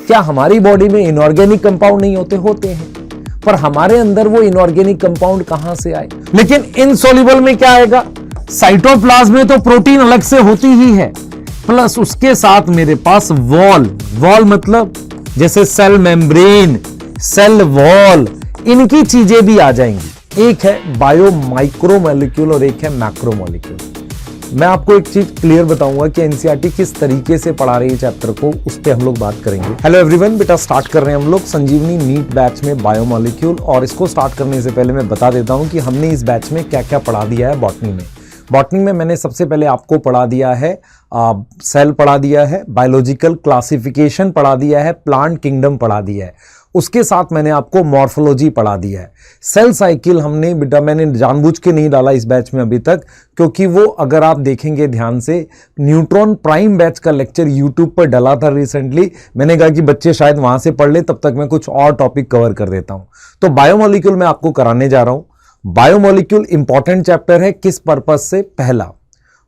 क्या हमारी बॉडी में इनऑर्गेनिक कंपाउंड नहीं होते? होते हैं, पर हमारे अंदर वो इनऑर्गेनिक कंपाउंड कहां से आए? लेकिन इनसॉल्युबल में क्या आएगा? साइटोप्लाज्म में तो प्रोटीन अलग से होती ही है, प्लस उसके साथ मेरे पास वॉल मतलब जैसे सेल मेम्ब्रेन, सेल वॉल, इनकी चीजें भी आ जाएंगी। एक है बायो माइक्रो मॉलिक्यूल और एक है मैक्रो मॉलिक्यूल। मैं आपको एक चीज क्लियर बताऊंगा कि एनसीईआरटी किस तरीके से पढ़ा रही है चैप्टर को, उस पर हम लोग बात करेंगे। हेलो एवरीवन, बेटा स्टार्ट कर रहे हैं हम लोग संजीवनी नीट बैच में बायो मॉलिक्यूल। और इसको स्टार्ट करने से पहले मैं बता देता हूं कि हमने इस बैच में क्या क्या पढ़ा दिया है। बॉटनी में मैंने सबसे पहले आपको पढ़ा दिया है सेल पढ़ा दिया है, बायोलॉजिकल क्लासिफिकेशन पढ़ा दिया है, प्लांट किंगडम पढ़ा दिया है। उसके साथ मैंने आपको मॉर्फोलॉजी पढ़ा दिया है। सेल साइकिल हमने बेटा मैंने जानबूझ के नहीं डाला इस बैच में अभी तक, क्योंकि वो अगर आप देखेंगे ध्यान से न्यूट्रॉन प्राइम बैच का लेक्चर यूट्यूब पर डला था रिसेंटली। मैंने कहा कि बच्चे शायद वहां से पढ़ ले, तब तक मैं कुछ और टॉपिक कवर कर देता हूं। तो बायोमोलिक्यूल मैं आपको कराने जा रहा हूं। बायोमोलिक्यूल इंपॉर्टेंट चैप्टर है। किस पर्पस से? पहला,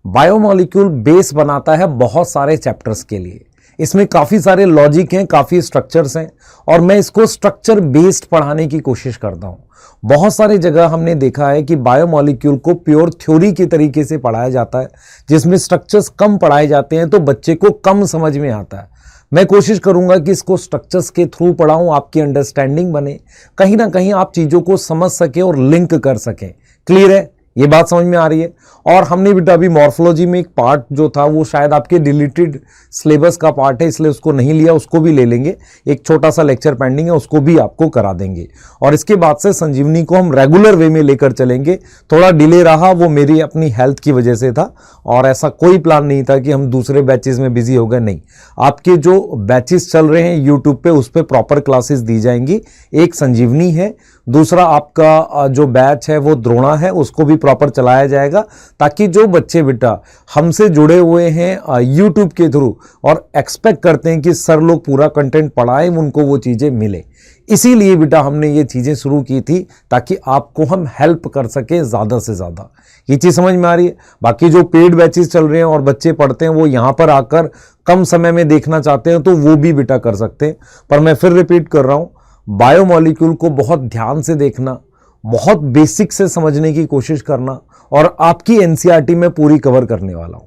बायोमोलिक्यूल बेस बनाता है बहुत सारे चैप्टर्स के लिए। इसमें काफी सारे लॉजिक हैं, काफी स्ट्रक्चर्स हैं, और मैं इसको स्ट्रक्चर बेस्ड पढ़ाने की कोशिश करता हूं। बहुत सारी जगह हमने देखा है कि बायोमोलिक्यूल को प्योर थ्योरी के तरीके से पढ़ाया जाता है, जिसमें स्ट्रक्चर्स कम पढ़ाए जाते हैं तो बच्चे को कम समझ में आता है। मैं कोशिश करूंगा कि इसको स्ट्रक्चर्स के थ्रू पढ़ाऊं, आपकी अंडरस्टैंडिंग बने, कहीं ना कहीं आप चीजों को समझ सके और लिंक कर सकें। क्लियर है? ये बात समझ में आ रही है? और हमने बेटा अभी मॉर्फोलॉजी में एक पार्ट जो था वो शायद आपके डिलीटेड सिलेबस का पार्ट है, इसलिए उसको नहीं लिया, उसको भी ले लेंगे। एक छोटा सा लेक्चर पेंडिंग है, उसको भी आपको करा देंगे। और इसके बाद से संजीवनी को हम रेगुलर वे में लेकर चलेंगे। थोड़ा डिले रहा, वो मेरी अपनी हेल्थ की वजह से था, और ऐसा कोई प्लान नहीं था कि हम दूसरे बैचेस में बिजी हो गए। नहीं, आपके जो बैचेस चल रहे हैं यूट्यूब पे, उस पर प्रॉपर क्लासेस दी जाएंगी। एक संजीवनी है, दूसरा आपका जो बैच है वो द्रोणा है, उसको भी प्रॉपर चलाया जाएगा, ताकि जो बच्चे बेटा हमसे जुड़े हुए हैं यूट्यूब के थ्रू और एक्सपेक्ट करते हैं कि सर लोग पूरा कंटेंट पढ़ाएं, उनको वो चीजें मिले। इसीलिए बेटा हमने ये चीजें शुरू की थी, ताकि आपको हम हेल्प कर सके ज्यादा से ज्यादा। ये चीज समझ में आ रही है? बाकी जो पेड बैचेस चल रहे हैं और बच्चे पढ़ते हैं, वो यहां पर आकर कम समय में देखना चाहते हैं तो वो भी बेटा कर सकते हैं। पर मैं फिर रिपीट कर रहा हूं, बायोमोलिक्यूल को बहुत ध्यान से देखना, बहुत बेसिक से समझने की कोशिश करना, और आपकी एनसीईआरटी में पूरी कवर करने वाला हूं।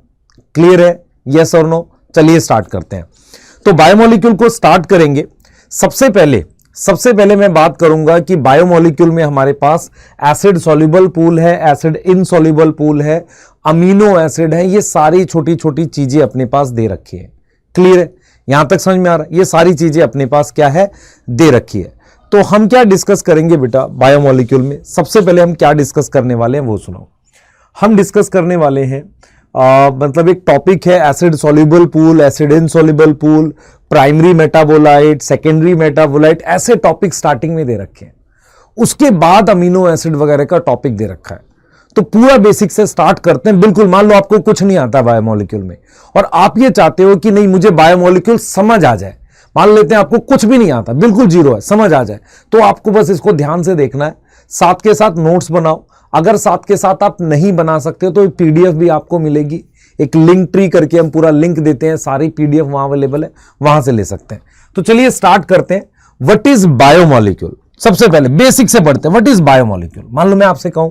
क्लियर है? यस और नो? चलिए स्टार्ट करते हैं। तो बायोमोलिक्यूल को स्टार्ट करेंगे। सबसे पहले मैं बात करूंगा कि बायोमोलिक्यूल में हमारे पास एसिड सॉल्युबल पूल है, एसिड इनसॉल्युबल पूल है, अमीनो एसिड है, ये सारी छोटी छोटी चीजें अपने पास दे रखी है। क्लियर है? यहां तक समझ में आ रहा है? ये सारी चीजें अपने पास क्या है? दे रखी है। तो हम क्या डिस्कस करेंगे बेटा बायोमोलिक्यूल में? सबसे पहले हम क्या डिस्कस करने वाले हैं वो सुनो। हम डिस्कस करने वाले हैं मतलब एक टॉपिक है acid soluble pool, acid insoluble pool, primary metabolite, secondary metabolite, ऐसे टॉपिक स्टार्टिंग में दे रखे हैं। उसके बाद अमीनो एसिड वगैरह का टॉपिक दे रखा है। तो पूरा बेसिक से स्टार्ट करते हैं। बिल्कुल मान लो आपको कुछ नहीं आता बायोमोलिक्यूल में, और आप ये चाहते हो कि नहीं मुझे बायोमोलिक्यूल समझ आ जाए। मान लेते हैं आपको कुछ भी नहीं आता, बिल्कुल जीरो है, समझ आ जाए, तो आपको बस इसको ध्यान से देखना है। साथ के साथ नोट्स बनाओ। अगर साथ के साथ आप नहीं बना सकते तो पीडीएफ भी आपको मिलेगी। एक लिंक ट्री करके हम पूरा लिंक देते हैं, सारी पीडीएफ वहां अवेलेबल है, वहां से ले सकते हैं। तो चलिए स्टार्ट करते हैं। What is biomolecule? सबसे पहले बेसिक से पढ़ते हैं। What is biomolecule? मान लो मैं आपसे कहूं,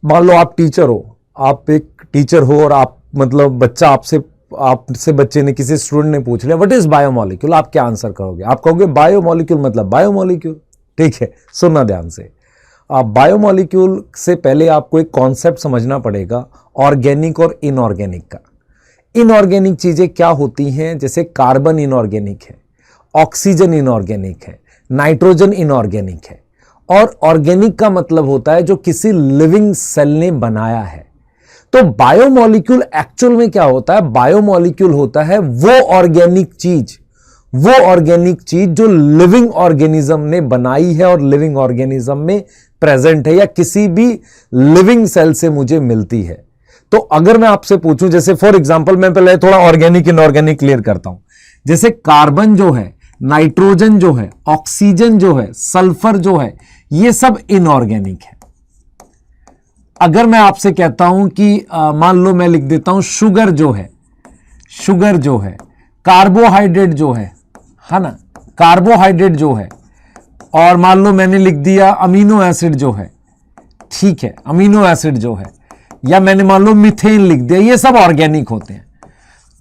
मान लो आप टीचर हो, आप एक टीचर हो, और आप मतलब बच्चा आपसे बच्चे ने, किसी स्टूडेंट ने पूछ लिया व्हाट इज बायोमोलिक्यूल, आप क्या आंसर करोगे? आप कहोगे बायोमोलिक्यूल मतलब बायोमोलिक्यूल। ठीक है, सुनना ध्यान से। बायोमोलिक्यूल से पहले आपको एक कॉन्सेप्ट समझना पड़ेगा, ऑर्गेनिक और इनऑर्गेनिक का। इनऑर्गेनिक चीजें क्या होती हैं? जैसे कार्बन इनऑर्गेनिक है, ऑक्सीजन इनऑर्गेनिक है, नाइट्रोजन इनऑर्गेनिक है, और ऑर्गेनिक का मतलब होता है जो किसी लिविंग सेल ने बनाया है। तो बायोमोलिक्यूल एक्चुअल में क्या होता है? बायोमोलिक्यूल होता है वो ऑर्गेनिक चीज जो लिविंग ऑर्गेनिज्म ने बनाई है और लिविंग ऑर्गेनिज्म में प्रेजेंट है, या किसी भी लिविंग सेल से मुझे मिलती है। तो अगर मैं आपसे पूछूं, जैसे फॉर एग्जांपल, मैं पहले थोड़ा ऑर्गेनिक इनऑर्गेनिक क्लियर करता हूं। जैसे कार्बन जो है, नाइट्रोजन जो है, ऑक्सीजन जो है, सल्फर जो है, ये सब इनऑर्गेनिक है। अगर मैं आपसे कहता हूं कि मान लो मैं लिख देता हूं शुगर जो है, कार्बोहाइड्रेट जो है, है ना, कार्बोहाइड्रेट जो है, और मान लो मैंने लिख दिया अमीनो एसिड जो है, ठीक है, अमीनो एसिड जो है, या मैंने मान लो मीथेन लिख दिया, ये सब ऑर्गेनिक होते हैं।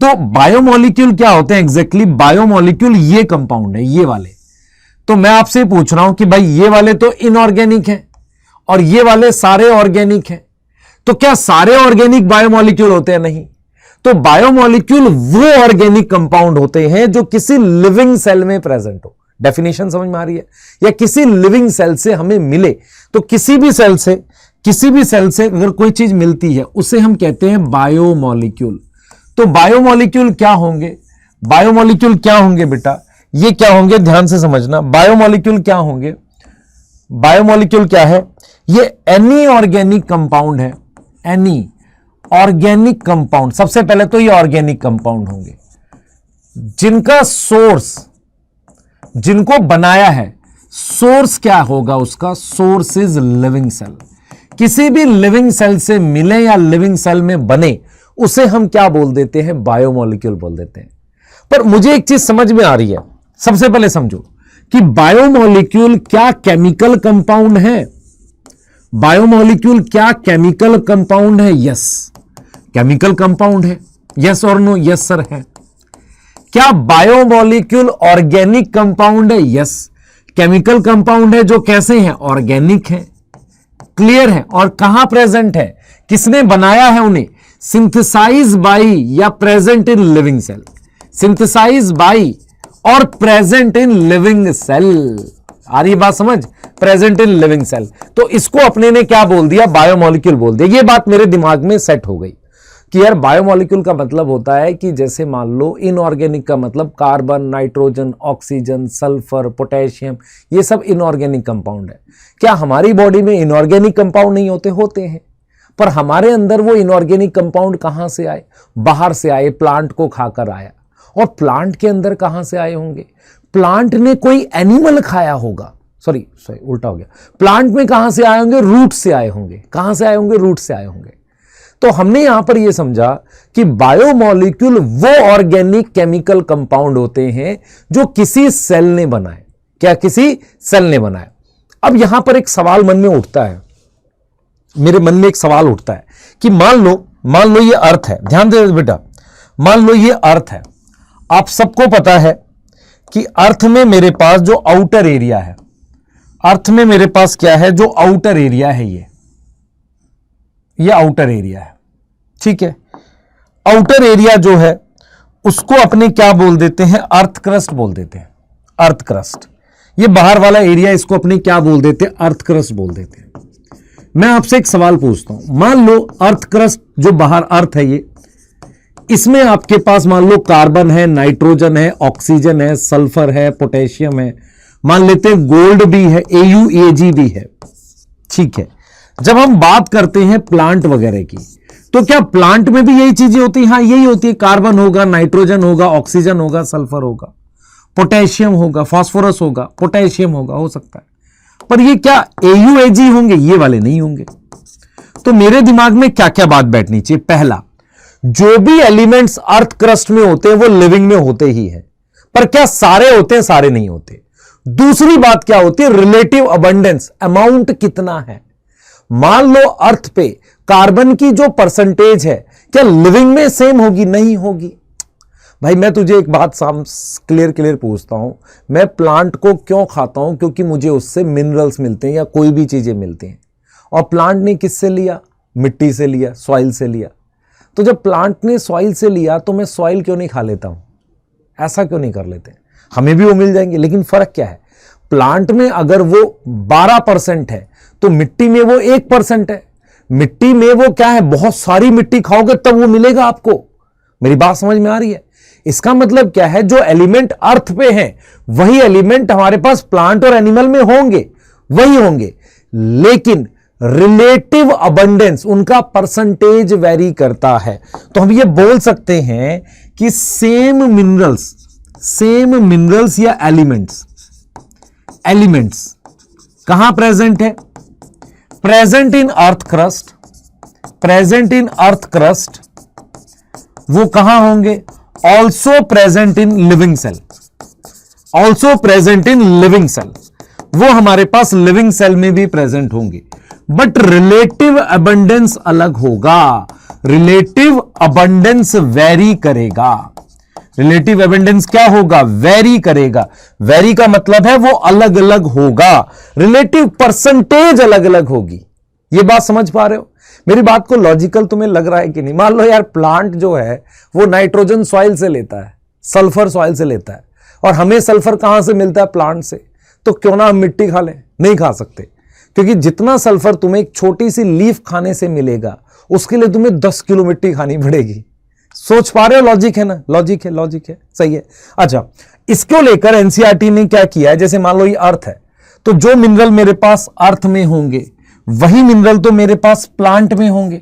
तो बायोमोलिक्यूल क्या होते हैं एग्जैक्टली? बायोमोलिक्यूल ये कंपाउंड है, ये वाले। तो मैं आपसे पूछ रहा हूं कि भाई ये वाले तो इनऑर्गेनिक हैं और ये वाले सारे ऑर्गेनिक हैं, तो क्या सारे ऑर्गेनिक बायोमोलिक्यूल होते हैं? नहीं। तो बायोमोलिक्यूल वो ऑर्गेनिक कंपाउंड होते हैं जो किसी लिविंग सेल में प्रेजेंट हो। डेफिनेशन समझ में आ रही है? या किसी लिविंग सेल से हमें मिले, तो किसी भी सेल से अगर कोई चीज मिलती है उसे हम कहते हैं बायोमोलिक्यूल। तो बायोमोलिक्यूल क्या होंगे? बायोमोलिक्यूल क्या होंगे बेटा? ये क्या होंगे, ध्यान से समझना। बायोमोलिक्यूल क्या होंगे? बायोमोलिक्यूल क्या है? ये एनी ऑर्गेनिक कंपाउंड है, एनी ऑर्गेनिक कंपाउंड। सबसे पहले तो ये ऑर्गेनिक कंपाउंड होंगे जिनका सोर्स, जिनको बनाया है, सोर्स क्या होगा उसका? Source is living cell. किसी भी लिविंग सेल से मिले या लिविंग सेल में बने, उसे हम क्या बोल देते हैं? बायोमोलिक्यूल बोल देते हैं। पर मुझे एक चीज समझ में आ रही है, सबसे पहले समझो कि बायोमोलिक्यूल क्या केमिकल कंपाउंड है? बायोमोलिक्यूल क्या केमिकल कंपाउंड है? यस, केमिकल कंपाउंड है। यस और नो? यस सर है। क्या बायोमोलिक्यूल ऑर्गेनिक कंपाउंड है? यस, केमिकल कंपाउंड है जो कैसे हैं? ऑर्गेनिक है। क्लियर है? और कहां प्रेजेंट है? किसने बनाया है उन्हें? सिंथेसाइज बाई या present in living cell. Synthesize by और प्रेजेंट इन लिविंग सेल। आ रही बात समझ? Present in living cell. तो इसको अपने ने क्या बोल दिया? बायोमोलिक्यूल बोल दिया। ये बात मेरे दिमाग में सेट हो गई कि यार बायोमोलिक्यूल का मतलब होता है कि जैसे मान लो इनऑर्गेनिक का मतलब carbon, nitrogen, oxygen, sulphur, potassium, ये सब इनऑर्गेनिक कंपाउंड है। क्या हमारी बॉडी में इनऑर्गेनिक कंपाउंड नहीं होते? होते हैं। पर हमारे अंदर वो इनऑर्गेनिक कंपाउंड कहां से आए? बाहर से आए, प्लांट को खाकर आया। और प्लांट के अंदर कहां से आए होंगे? प्लांट ने कोई एनिमल खाया होगा। सॉरी उल्टा हो गया। प्लांट में कहां से आए होंगे? रूट से आए होंगे। कहां से आए होंगे? रूट से आए होंगे। तो हमने यहां पर यह समझा कि बायोमोलिक्यूल वो ऑर्गेनिक केमिकल कंपाउंड होते हैं जो किसी सेल ने बनाए। क्या किसी सेल ने बनाया? अब यहां पर एक सवाल मन में उठता है, मेरे मन में एक सवाल उठता है कि मान लो ये अर्थ है। ध्यान दे बेटा, मान लो ये अर्थ है। आप सबको पता है कि अर्थ में मेरे पास जो आउटर एरिया है, अर्थ में मेरे पास क्या है? जो आउटर एरिया है, ये आउटर एरिया है, ठीक है। आउटर एरिया जो है उसको अपने क्या बोल देते हैं? अर्थ क्रस्ट बोल देते हैं। Earth crust. ये बाहर वाला एरिया, इसको अपने क्या बोल देते हैं? अर्थ क्रस्ट बोल देते हैं। मैं आपसे एक सवाल पूछता हूं, मान लो अर्थ क्रस्ट जो बाहर अर्थ है, ये इसमें आपके पास मान लो कार्बन है, नाइट्रोजन है, ऑक्सीजन है, सल्फर है, पोटेशियम है, मान लेते हैं गोल्ड भी है, AuAg भी है, ठीक है। जब हम बात करते हैं प्लांट वगैरह की, तो क्या प्लांट में भी यही चीजें होती हैं? हाँ, यही होती है। कार्बन होगा, नाइट्रोजन होगा, ऑक्सीजन होगा, सल्फर होगा, पोटेशियम होगा, फास्फोरस होगा, पोटेशियम होगा, हो सकता है। पर ये क्या AuAg होंगे? ये वाले नहीं होंगे। तो मेरे दिमाग में क्या क्या बात बैठनी चाहिए? पहला, जो भी एलिमेंट्स अर्थ क्रस्ट में होते हैं वो लिविंग में होते ही हैं, पर क्या सारे होते हैं? सारे नहीं होते। दूसरी बात क्या होती है? रिलेटिव अबंडेंस, अमाउंट कितना है। मान लो अर्थ पे कार्बन की जो परसेंटेज है, क्या लिविंग में सेम होगी? नहीं होगी। भाई मैं तुझे एक बात क्लियर पूछता हूं, मैं प्लांट को क्यों खाता हूं? क्योंकि मुझे उससे मिनरल्स मिलते हैं या कोई भी चीजें मिलती हैं। और प्लांट ने किससे लिया? मिट्टी से लिया, सॉइल से लिया। तो जब प्लांट ने सॉइल से लिया तो मैं सॉइल क्यों नहीं खा लेता हूं? ऐसा क्यों नहीं कर लेते? हमें भी वो मिल जाएंगे। लेकिन फर्क क्या है? प्लांट में अगर वो 12% है तो मिट्टी में वो 1% है। मिट्टी में वो क्या है? बहुत सारी मिट्टी खाओगे तब वो मिलेगा आपको। मेरी बात समझ में आ रही है? इसका मतलब क्या है? जो एलिमेंट अर्थ पे हैं वही एलिमेंट हमारे पास प्लांट और एनिमल में होंगे, वही होंगे, लेकिन रिलेटिव अबंडेंस, उनका परसेंटेज वेरी करता है। तो हम ये बोल सकते हैं कि सेम मिनरल्स या एलिमेंट्स कहां प्रेजेंट है? Present in earth crust. वो कहां होंगे? Also present in living cell. Also present in living cell, वो हमारे पास लिविंग सेल में भी प्रेजेंट होंगे, बट रिलेटिव अबंडेंस अलग होगा, रिलेटिव अबंडेंस वेरी करेगा। रिलेटिव अबंडेंस क्या होगा? वेरी करेगा। वेरी का मतलब है वो अलग अलग होगा, रिलेटिव परसेंटेज अलग अलग होगी। ये बात समझ पा रहे हो? मेरी बात को लॉजिकल तुम्हें लग रहा है कि नहीं? मान लो यार प्लांट जो है वो नाइट्रोजन सॉइल से लेता है, सल्फर सॉइल से लेता है, और हमें सल्फर कहां से मिलता है? प्लांट से। तो क्यों ना हम मिट्टी खा लें? नहीं खा सकते, क्योंकि जितना सल्फर तुम्हें एक छोटी सी लीफ खाने से मिलेगा उसके लिए तुम्हें 10 किलो मिट्टी खानी पड़ेगी। सोच पा रहे हो? लॉजिक है ना? लॉजिक है, लॉजिक है, सही है। अच्छा, इसको लेकर एनसीईआरटी ने क्या किया है, जैसे मान लो ये अर्थ है, तो जो मिनरल मेरे पास अर्थ में होंगे वही मिनरल तो मेरे पास प्लांट में होंगे।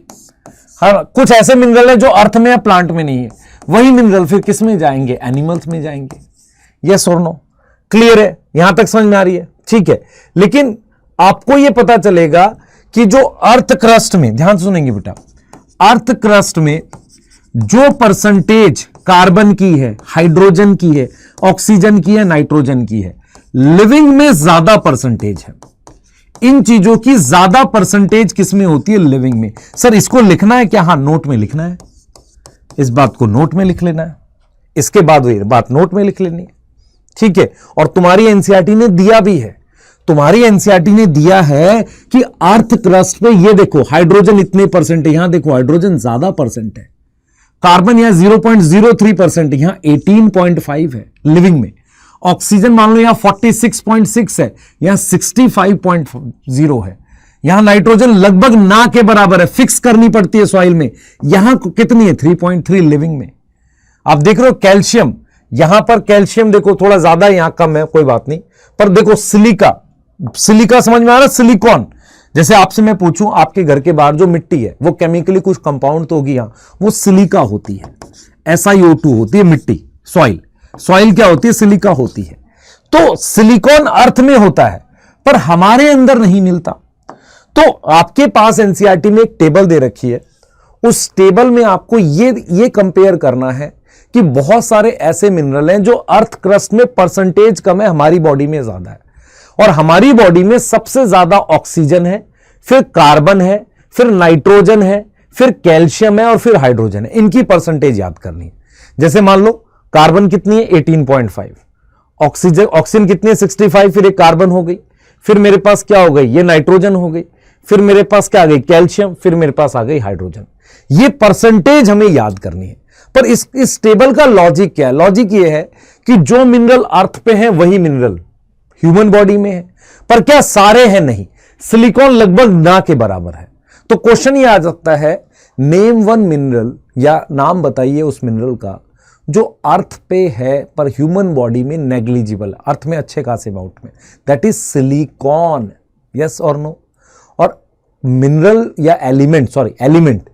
हाँ, कुछ ऐसे मिनरल है जो अर्थ में है, प्लांट में नहीं है, वही मिनरल फिर किस में जाएंगे? एनिमल्स में जाएंगे। यस और नो? क्लियर है? यहां तक समझ में आ रही है? ठीक है। लेकिन आपको यह पता चलेगा कि जो अर्थ क्रस्ट में, ध्यान सुनेंगे बेटा, अर्थ क्रस्ट में जो परसेंटेज कार्बन की है, हाइड्रोजन की है, ऑक्सीजन की है, नाइट्रोजन की है, लिविंग में ज्यादा परसेंटेज है। इन चीजों की ज्यादा परसेंटेज किसमें होती है? लिविंग में। सर इसको लिखना है क्या? हाँ, नोट में लिखना है। इस बात को नोट में लिख लेना है, इसके बाद वही बात नोट में लिख लेनी है। ठीक है। और तुम्हारी एनसीईआरटी ने दिया भी है, तुम्हारी एनसीईआरटी ने दिया है कि अर्थ क्रस्ट पे ये देखो हाइड्रोजन इतने परसेंट है, यहां देखो हाइड्रोजन ज्यादा परसेंट है, कार्बन यहां 0.03% है, यहां 18.5 है लिविंग में, ऑक्सीजन मान लो यहां 46.6 है, यहां 65.0 है, यहां नाइट्रोजन लगभग ना के बराबर है, फिक्स करनी पड़ती है सॉइल में, यहां कितनी है? 3.3 लिविंग में। आप देख रहे हो कैल्शियम, यहां पर कैल्शियम देखो थोड़ा ज्यादा है, यहां कम है, कोई बात नहीं, पर देखो सिलिका, सिलिका समझ में आ रहा है? सिलिकॉन, जैसे आपसे मैं पूछूं आपके घर के बाहर जो मिट्टी है वो केमिकली कुछ कंपाउंड तो होगी, यहां वो सिलिका होती है, SiO2 होती है मिट्टी, सॉइल, सॉइल क्या होती है? सिलिका होती है। तो सिलिकॉन अर्थ में होता है पर हमारे अंदर नहीं मिलता। तो आपके पास एनसीईआरटी में एक टेबल दे रखी है, उस टेबल में आपको ये कंपेयर करना है कि बहुत सारे ऐसे मिनरल हैं जो अर्थ क्रस्ट में परसेंटेज कम है, हमारी बॉडी में ज्यादा है, और हमारी बॉडी में सबसे ज्यादा ऑक्सीजन है, फिर कार्बन है, फिर नाइट्रोजन है, फिर कैल्शियम है और फिर हाइड्रोजन है। इनकी परसेंटेज याद करनी है। जैसे मान लो कार्बन कितनी है? 18.5, ऑक्सीजन कितनी है? 65, फिर एक कार्बन हो गई, फिर मेरे पास क्या हो गई? ये नाइट्रोजन हो गई, फिर मेरे पास क्या आ गई? कैल्शियम, फिर मेरे पास आ गई हाइड्रोजन। ये परसेंटेज हमें याद करनी है। पर इस टेबल का लॉजिक क्या है? लॉजिक ये है कि जो मिनरल अर्थ पे है वही मिनरल ह्यूमन बॉडी में है, पर क्या सारे हैं? नहीं, सिलिकॉन लगभग ना के बराबर है। तो क्वेश्चन ये आ सकता है, नेम वन मिनरल, या नाम बताइए उस मिनरल का जो अर्थ पे है पर ह्यूमन बॉडी में नेग्लिजिबल, अर्थ में अच्छे खासे अमाउंट में, दैट इज सिलिकॉन। यस और नो? और मिनरल या एलिमेंट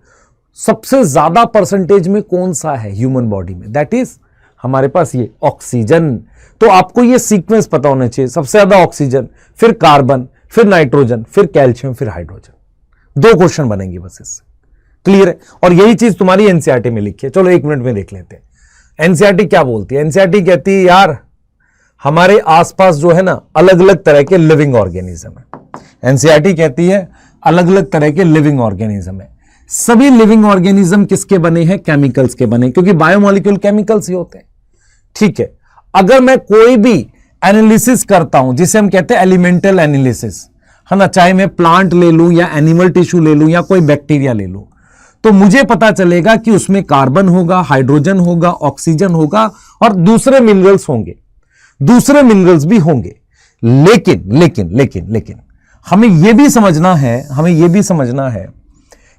सबसे ज्यादा परसेंटेज में कौन सा है ह्यूमन बॉडी में? दैट इज हमारे पास ये ऑक्सीजन। तो आपको ये सीक्वेंस पता होना चाहिए, सबसे ज्यादा ऑक्सीजन, फिर कार्बन, फिर नाइट्रोजन, फिर कैल्शियम, फिर हाइड्रोजन। 2 क्वेश्चन बनेंगे बस इससे। क्लियर है? और यही चीज तुम्हारी एनसीईआरटी में लिखी है। चलो 1 मिनट में देख लेते हैं एनसीईआरटी क्या बोलती है। एनसीईआरटी कहती है यार हमारे आसपास जो है ना अलग अलग तरह के लिविंग ऑर्गेनिज्म है। एनसीईआरटी कहती है अलग अलग तरह के लिविंग ऑर्गेनिज्म है। सभी लिविंग ऑर्गेनिज्म किसके बने हैं? केमिकल्स के बने, क्योंकि बायोमोलिक्यूल केमिकल्स ही होते हैं। ठीक है। अगर मैं कोई भी एनालिसिस करता हूं जिसे हम कहते हैं एलिमेंटल एनालिसिस, है ना, चाहे मैं प्लांट ले लूं या एनिमल टिश्यू ले लूं या कोई बैक्टीरिया ले लूं, तो मुझे पता चलेगा कि उसमें कार्बन होगा, हाइड्रोजन होगा, ऑक्सीजन होगा और दूसरे मिनरल्स होंगे, दूसरे मिनरल्स भी होंगे। लेकिन लेकिन लेकिन लेकिन हमें यह भी समझना है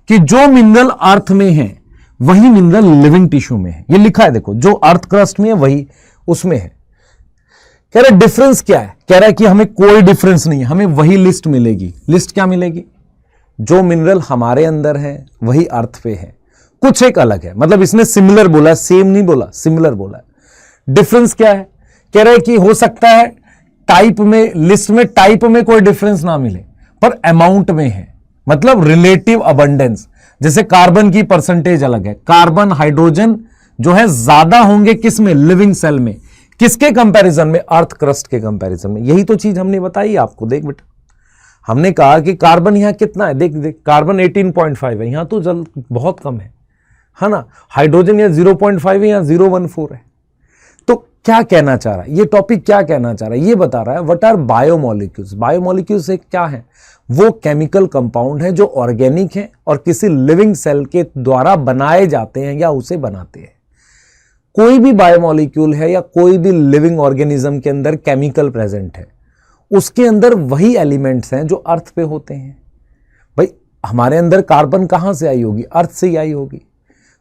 कि जो मिनरल अर्थ में है वही मिनरल लिविंग टिश्यू में है। ये लिखा है देखो, जो अर्थ क्रस्ट में है वही उसमें है। कह रहा डिफरेंस क्या है? कह रहा है कि हमें कोई डिफरेंस नहीं है, हमें वही लिस्ट मिलेगी। लिस्ट क्या मिलेगी? जो मिनरल हमारे अंदर है वही अर्थ पे है, कुछ एक अलग है। मतलब इसने सिमिलर बोला, सेम नहीं बोला, सिमिलर बोला। डिफरेंस क्या है? कह रहा है कि हो सकता है टाइप में, लिस्ट में टाइप में कोई डिफरेंस ना मिले पर अमाउंट में है, मतलब रिलेटिव अबंडेंस। जैसे कार्बन की परसेंटेज अलग है, कार्बन हाइड्रोजन जो है ज्यादा होंगे किस में? लिविंग सेल में। किसके कंपैरिजन में? अर्थ क्रस्ट के कंपैरिजन में। यही तो चीज हमने बताई आपको। देख बेटा, हमने कहा कि कार्बन यहां कितना है, देख देख, कार्बन 18.5 है, यहां तो जल बहुत कम है ना। हाइड्रोजन यहां 0.5 है, यहां 0.14 है। तो क्या कहना चाह रहा है ये टॉपिक, क्या कहना चाह रहा है? ये बता रहा है व्हाट आर बायोमोलिक्यूल्स। बायोमोलिक्यूल्स एक क्या है? वो केमिकल कंपाउंड है जो ऑर्गेनिक है और किसी लिविंग सेल के द्वारा बनाए जाते हैं या उसे बनाते हैं। कोई भी बायोमोलिक्यूल है या कोई भी लिविंग ऑर्गेनिज्म के अंदर केमिकल प्रेजेंट है, उसके अंदर वही एलिमेंट्स हैं जो अर्थ पे होते हैं। भाई हमारे अंदर कार्बन कहां से आई होगी? अर्थ से ही आई होगी।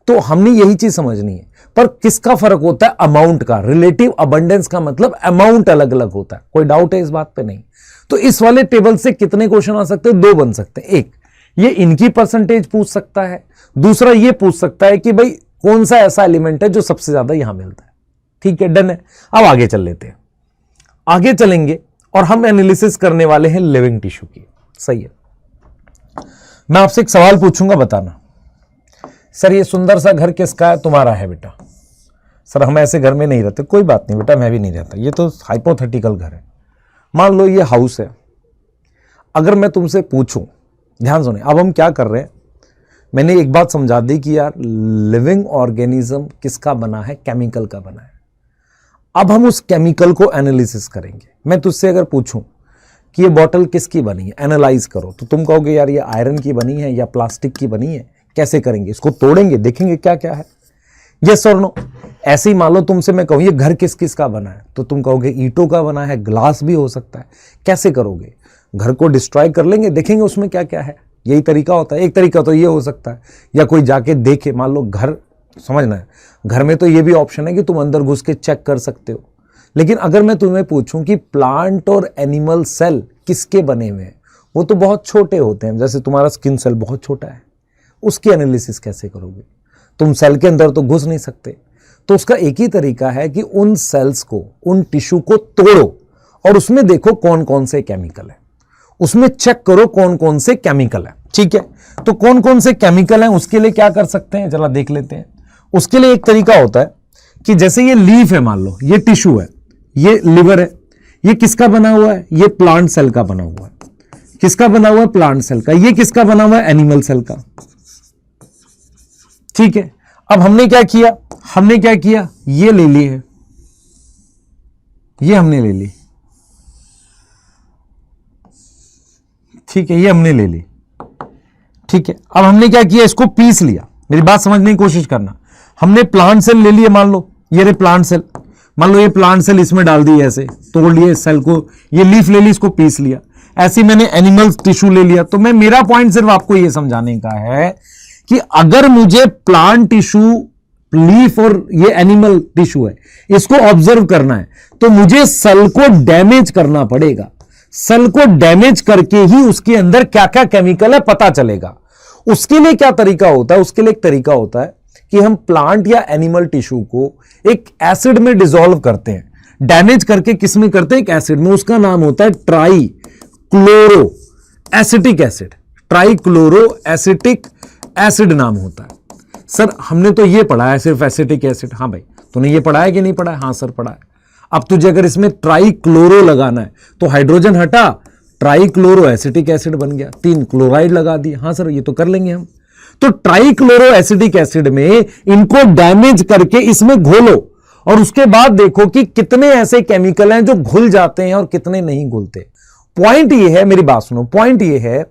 तो हमने यही चीज समझनी है। पर किसका फर्क होता है? अमाउंट का। रिलेटिव अबंडेंस का मतलब अमाउंट अलग अलग होता है। कोई डाउट है इस बात पे? नहीं। तो इस वाले टेबल से कितने क्वेश्चन आ सकते हैं? 2 बन सकते हैं। एक, ये इनकी परसेंटेज पूछ सकता है। दूसरा ये पूछ सकता है कि भाई कौन सा ऐसा एलिमेंट है जो सबसे ज्यादा यहां मिलता है। ठीक है, डन है। अब आगे चल लेते हैं। आगे चलेंगे और हम एनालिसिस करने वाले हैं लिविंग टिश्यू की। सही है। मैं आपसे एक सवाल पूछूंगा, बताना। सर ये सुंदर सा घर किसका है? तुम्हारा है बेटा। सर हम ऐसे घर में नहीं रहते। कोई बात नहीं बेटा, मैं भी नहीं रहता। ये तो हाइपोथेटिकल घर है। मान लो ये हाउस है। अगर मैं तुमसे पूछूं, ध्यान सुने, अब हम क्या कर रहे हैं, मैंने एक बात समझा दी कि यार लिविंग ऑर्गेनिज्म किसका बना है? केमिकल का बना है। अब हम उस केमिकल को एनालिसिस करेंगे। मैं तुझसे अगर पूछूं कि ये बॉटल किसकी बनी है, एनालाइज करो, तो तुम कहोगे यार ये आयरन की बनी है या प्लास्टिक की बनी है। कैसे करेंगे? इसको तोड़ेंगे, देखेंगे क्या क्या है। यस और नो? ऐसे ही मान लो तुमसे मैं कहूं ये घर किस किस का बना है, तो तुम कहोगे ईंटों का बना है, ग्लास भी हो सकता है। कैसे करोगे? घर को डिस्ट्रॉय कर लेंगे, देखेंगे उसमें क्या क्या है। यही तरीका होता है। एक तरीका तो ये हो सकता है, या कोई जाके देखे, मान लो घर, समझना है, घर में तो ये भी ऑप्शन है कि तुम अंदर घुस के चेक कर सकते हो। लेकिन अगर मैं तुम्हें पूछूं कि प्लांट और एनिमल सेल किसके बने हुए हैं, वो तो बहुत छोटे होते हैं। जैसे तुम्हारा स्किन सेल बहुत छोटा है, उसकी एनालिसिस कैसे करोगे? तुम सेल के अंदर तो घुस नहीं सकते। तो उसका एक ही तरीका है कि उन सेल्स को, उन टिश्यू को तोड़ो और उसमें देखो कौन कौन से केमिकल है, उसमें चेक करो कौन कौन से केमिकल है। ठीक है, तो कौन कौन से केमिकल हैं उसके लिए क्या कर सकते हैं, जरा देख लेते हैं। उसके लिए एक तरीका होता है कि जैसे ये लीफ है, मान लो ये टिश्यू है, ये लिवर है, ये किसका बना हुआ है? ये प्लांट सेल का बना हुआ है। किसका बना हुआ है? प्लांट सेल का। ये किसका बना हुआ है? एनिमल सेल का। ठीक है, अब हमने क्या किया? हमने क्या किया? ये ले ली है, ये हमने ले ली। ठीक है, ये हमने ले ली। ठीक है, अब हमने क्या किया? इसको पीस लिया। मेरी बात समझने की कोशिश करना। हमने प्लांट सेल ले लिए, मान लो ये रे प्लांट सेल, मान लो ये प्लांट सेल इसमें डाल दी, ऐसे तोड़ लिए सेल को, ये लीफ ले ली, इसको पीस लिया। ऐसे मैंने एनिमल टिश्यू ले लिया। तो मैं, मेरा पॉइंट सिर्फ आपको यह समझाने का है कि अगर मुझे प्लांट टिश्यू, लीफ और ये एनिमल टिश्यू है, इसको ऑब्जर्व करना है, तो मुझे सेल को डैमेज करना पड़ेगा। सेल को डैमेज करके ही उसके अंदर क्या क्या केमिकल है पता चलेगा। उसके लिए क्या तरीका होता है? उसके लिए एक तरीका होता है कि हम प्लांट या एनिमल टिश्यू को एक एसिड में डिसॉल्व करते हैं। डैमेज करके किस में करते हैं? एक एसिड में। उसका नाम होता है try chloro acetic acid. Try chloro acetic acid नाम होता है। सर हमने तो ये पढ़ा है सिर्फ एसिटिक एसिड। हाँ भाई, तूने ये पढ़ा है कि नहीं पढ़ा है? हाँ सर पढ़ा है। अब तुझे अगर इसमें ट्राई क्लोरो लगाना है तो हाइड्रोजन हटा, ट्राई क्लोरो एसिटिक एसिड बन गया, 3 क्लोराइड लगा दिए। हाँ सर ये तो कर लेंगे हम। तो ट्राई क्लोरो एसिटिक एसिड में इनको डैमेज करके इसमें घोलो और उसके बाद देखो कि कितने ऐसे केमिकल हैं जो घुल जाते हैं और कितने नहीं घुलते। पॉइंट ये है, मेरी बात सुनो, पॉइंट ये है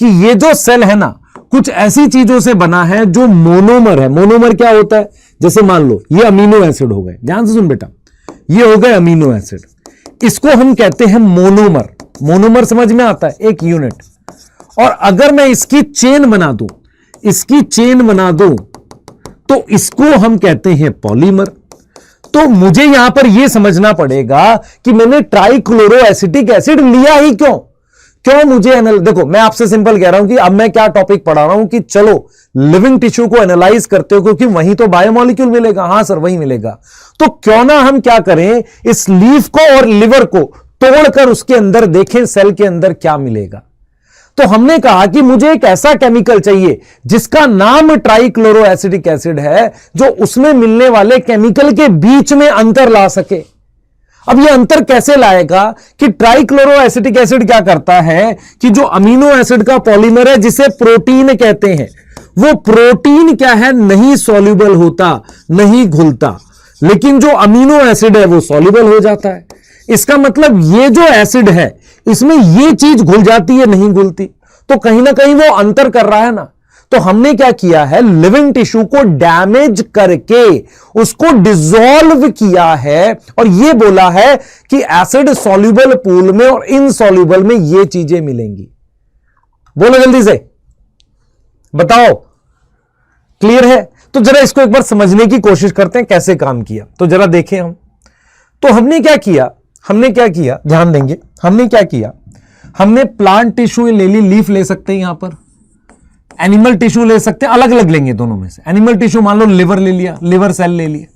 कि ये जो सेल है ना, कुछ ऐसी चीजों से बना है जो मोनोमर है। मोनोमर क्या होता है? जैसे मान लो ये अमीनो एसिड हो गए, ध्यान से सुन बेटा, ये हो गए अमीनो एसिड, इसको हम कहते हैं मोनोमर। मोनोमर समझ में आता है? एक यूनिट। और अगर मैं इसकी चेन बना दूं, इसकी चेन बना दूं, तो इसको हम कहते हैं पॉलीमर। तो मुझे यहां पर यह समझना पड़ेगा कि मैंने ट्राइक्लोरो एसिटिक एसिड लिया ही क्यों? क्यों मुझे देखो, मैं आपसे सिंपल कह रहा हूं कि अब मैं क्या टॉपिक पढ़ा रहा हूं कि चलो लिविंग टिश्यू को एनालाइज करते हो, क्योंकि वहीं तो बायोमोलिक्यूल मिलेगा। हां सर वहीं मिलेगा। तो क्यों ना हम क्या करें, इस लीफ को और लिवर को तोड़कर उसके अंदर देखें सेल के अंदर क्या मिलेगा। तो हमने कहा कि मुझे एक ऐसा केमिकल चाहिए जिसका नाम ट्राइक्लोरो एसिटिक एसिड है, जो उसमें मिलने वाले केमिकल के बीच में अंतर ला सके। अब ये अंतर कैसे लाएगा कि ट्राइक्लोरो एसिटिक एसिड क्या करता है कि जो अमीनो एसिड का पॉलीमर है जिसे प्रोटीन कहते हैं, वो प्रोटीन क्या है, नहीं सॉल्युबल होता, नहीं घुलता, लेकिन जो अमीनो एसिड है वो सॉल्युबल हो जाता है। इसका मतलब ये जो एसिड है इसमें ये चीज घुल जाती है, नहीं घुलती, तो कहीं ना कहीं वो अंतर कर रहा है ना। तो हमने क्या किया है, लिविंग टिश्यू को डैमेज करके उसको डिसॉल्व किया है और ये बोला है कि एसिड सॉल्युबल पूल में और इनसॉल्युबल में ये चीजें मिलेंगी। बोलो जल्दी से बताओ, क्लियर है? तो जरा इसको एक बार समझने की कोशिश करते हैं कैसे काम किया, तो जरा देखें हम। तो हमने क्या किया ध्यान देंगे, हमने क्या किया, हमने प्लांट टिश्यू ले ली, लीफ ले सकते हैं यहां पर, एनिमल टिश्यू ले सकते हैं, अलग अलग लेंगे दोनों में से। एनिमल टिश्यू मान लो लिवर ले लिया, लिवर सेल ले लिए,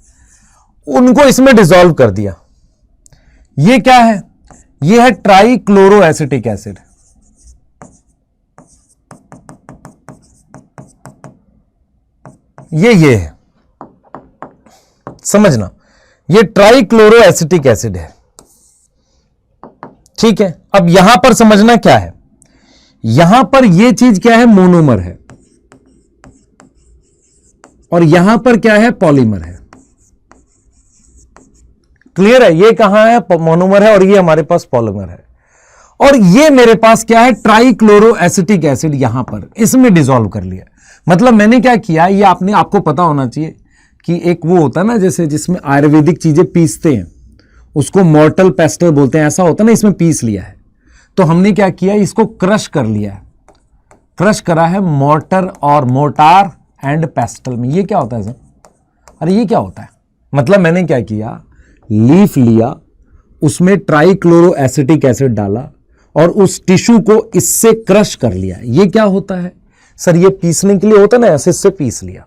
उनको इसमें डिसॉल्व कर दिया। ये क्या है, ये है ट्राइक्लोरो एसिटिक एसिड। ये है, समझना, ये ट्राइक्लोरो एसिटिक एसिड है, ठीक है। अब यहां पर समझना क्या है, यहां पर ये चीज क्या है, मोनोमर है, और यहां पर क्या है, पॉलीमर है। क्लियर है? ये कहां है, मोनोमर है, और ये हमारे पास पॉलीमर है, और ये मेरे पास क्या है, ट्राइक्लोरो एसिटिक एसिड यहां पर इसमें डिसॉल्व कर लिया। मतलब मैंने क्या किया, ये आपको पता होना चाहिए कि एक वो होता है ना, जैसे जिसमें आयुर्वेदिक चीजें पीसते हैं उसको मॉर्टल पेस्टल बोलते हैं, ऐसा होता है ना, इसमें पीस लिया है। तो हमने क्या किया, इसको क्रश कर लिया है, क्रश करा है मोर्टार एंड पेस्टल में। ये क्या होता है सर? अरे ये क्या होता है, मतलब मैंने क्या किया, लीफ लिया, उसमें ट्राइक्लोरो एसिटिक एसिड डाला और उस टिश्यू को इससे क्रश कर लिया। ये क्या होता है सर? ये पीसने के लिए होता है ना, ऐसे इससे पीस लिया,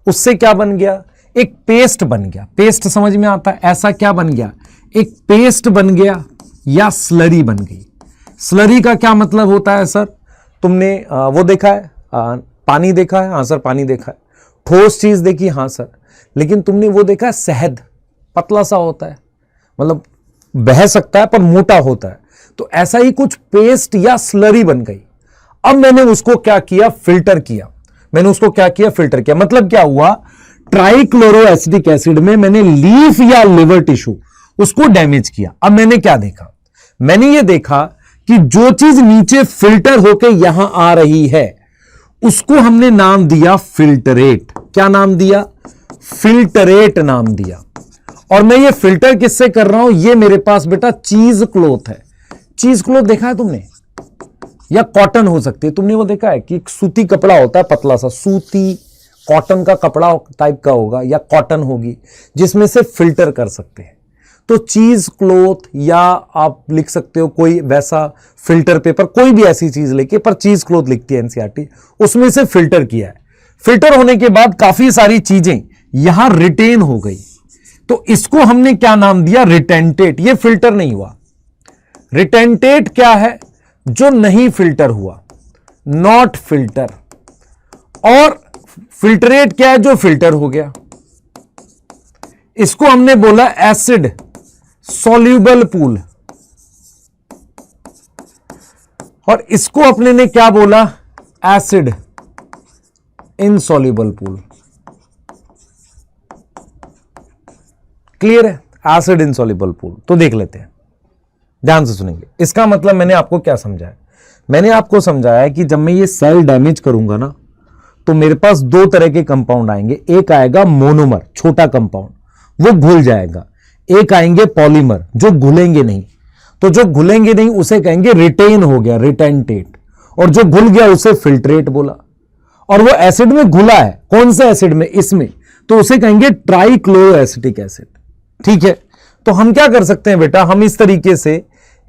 उससे क्या बन गया, एक पेस्ट बन गया। पेस्ट समझ में आता है, ऐसा क्या बन गया, एक पेस्ट बन गया या स्लरी बन गई। स्लरी का क्या मतलब होता है सर? तुमने वो देखा है, पानी देखा है? हाँ सर पानी देखा है। ठोस चीज देखी? हाँ सर। लेकिन तुमने वो देखा है शहद, पतला सा होता है, मतलब बह सकता है पर मोटा होता है। तो ऐसा ही कुछ पेस्ट या स्लरी बन गई। अब मैंने उसको क्या किया, फिल्टर किया। मैंने उसको क्या किया, फिल्टर किया। मतलब क्या हुआ, ट्राइक्लोरो एसिटिक एसिड में मैंने लीफ या लिवर टिश्यू उसको डैमेज किया। अब मैंने क्या देखा, मैंने ये देखा कि जो चीज नीचे फिल्टर होके यहां आ रही है उसको हमने नाम दिया फिल्टरेट। क्या नाम दिया, फिल्टरेट नाम दिया। और मैं ये फिल्टर किससे कर रहा हूं, ये मेरे पास बेटा चीज क्लॉथ है। चीज क्लॉथ देखा है तुमने, या कॉटन हो सकती है, तुमने वो देखा है कि एक सूती कपड़ा होता है, पतला सा सूती कॉटन का कपड़ा टाइप का होगा या कॉटन होगी जिसमें से फिल्टर कर सकते हैं। तो चीज क्लॉथ, या आप लिख सकते हो कोई वैसा फिल्टर पेपर, कोई भी ऐसी चीज लेके, पर चीज क्लॉथ लिखती है एनसीईआरटी, उसमें से फिल्टर किया है। फिल्टर होने के बाद काफी सारी चीजें यहां रिटेन हो गई, तो इसको हमने क्या नाम दिया, रिटेंटेट। ये फिल्टर नहीं हुआ। रिटेंटेट क्या है, जो नहीं फिल्टर हुआ, नॉट फिल्टर। और फिल्टरेट क्या है, जो फिल्टर हो गया। इसको हमने बोला एसिड सॉल्यूबल पूल, और इसको अपने ने क्या बोला, एसिड इनसॉल्यूबल पूल। क्लियर है, एसिड इनसॉल्यूबल पूल। तो देख लेते हैं, ध्यान से सुनेंगे। इसका मतलब मैंने आपको क्या समझाया, मैंने आपको समझाया कि जब मैं ये सेल डैमेज करूंगा ना, तो मेरे पास दो तरह के कंपाउंड आएंगे। एक आएगा मोनोमर, छोटा कंपाउंड, वो घुल जाएगा। एक आएंगे पॉलीमर, जो घुलेंगे नहीं। तो जो घुलेंगे नहीं उसे कहेंगे रिटेन हो गया, रिटेंटेट। और जो घुल गया उसे फिल्ट्रेट बोला। और वो एसिड में घुला है, कौन से एसिड में, इसमें, तो उसे कहेंगे ट्राइक्लोरो एसिटिक एसिड। ठीक है, तो हम क्या कर सकते हैं बेटा, हम इस तरीके से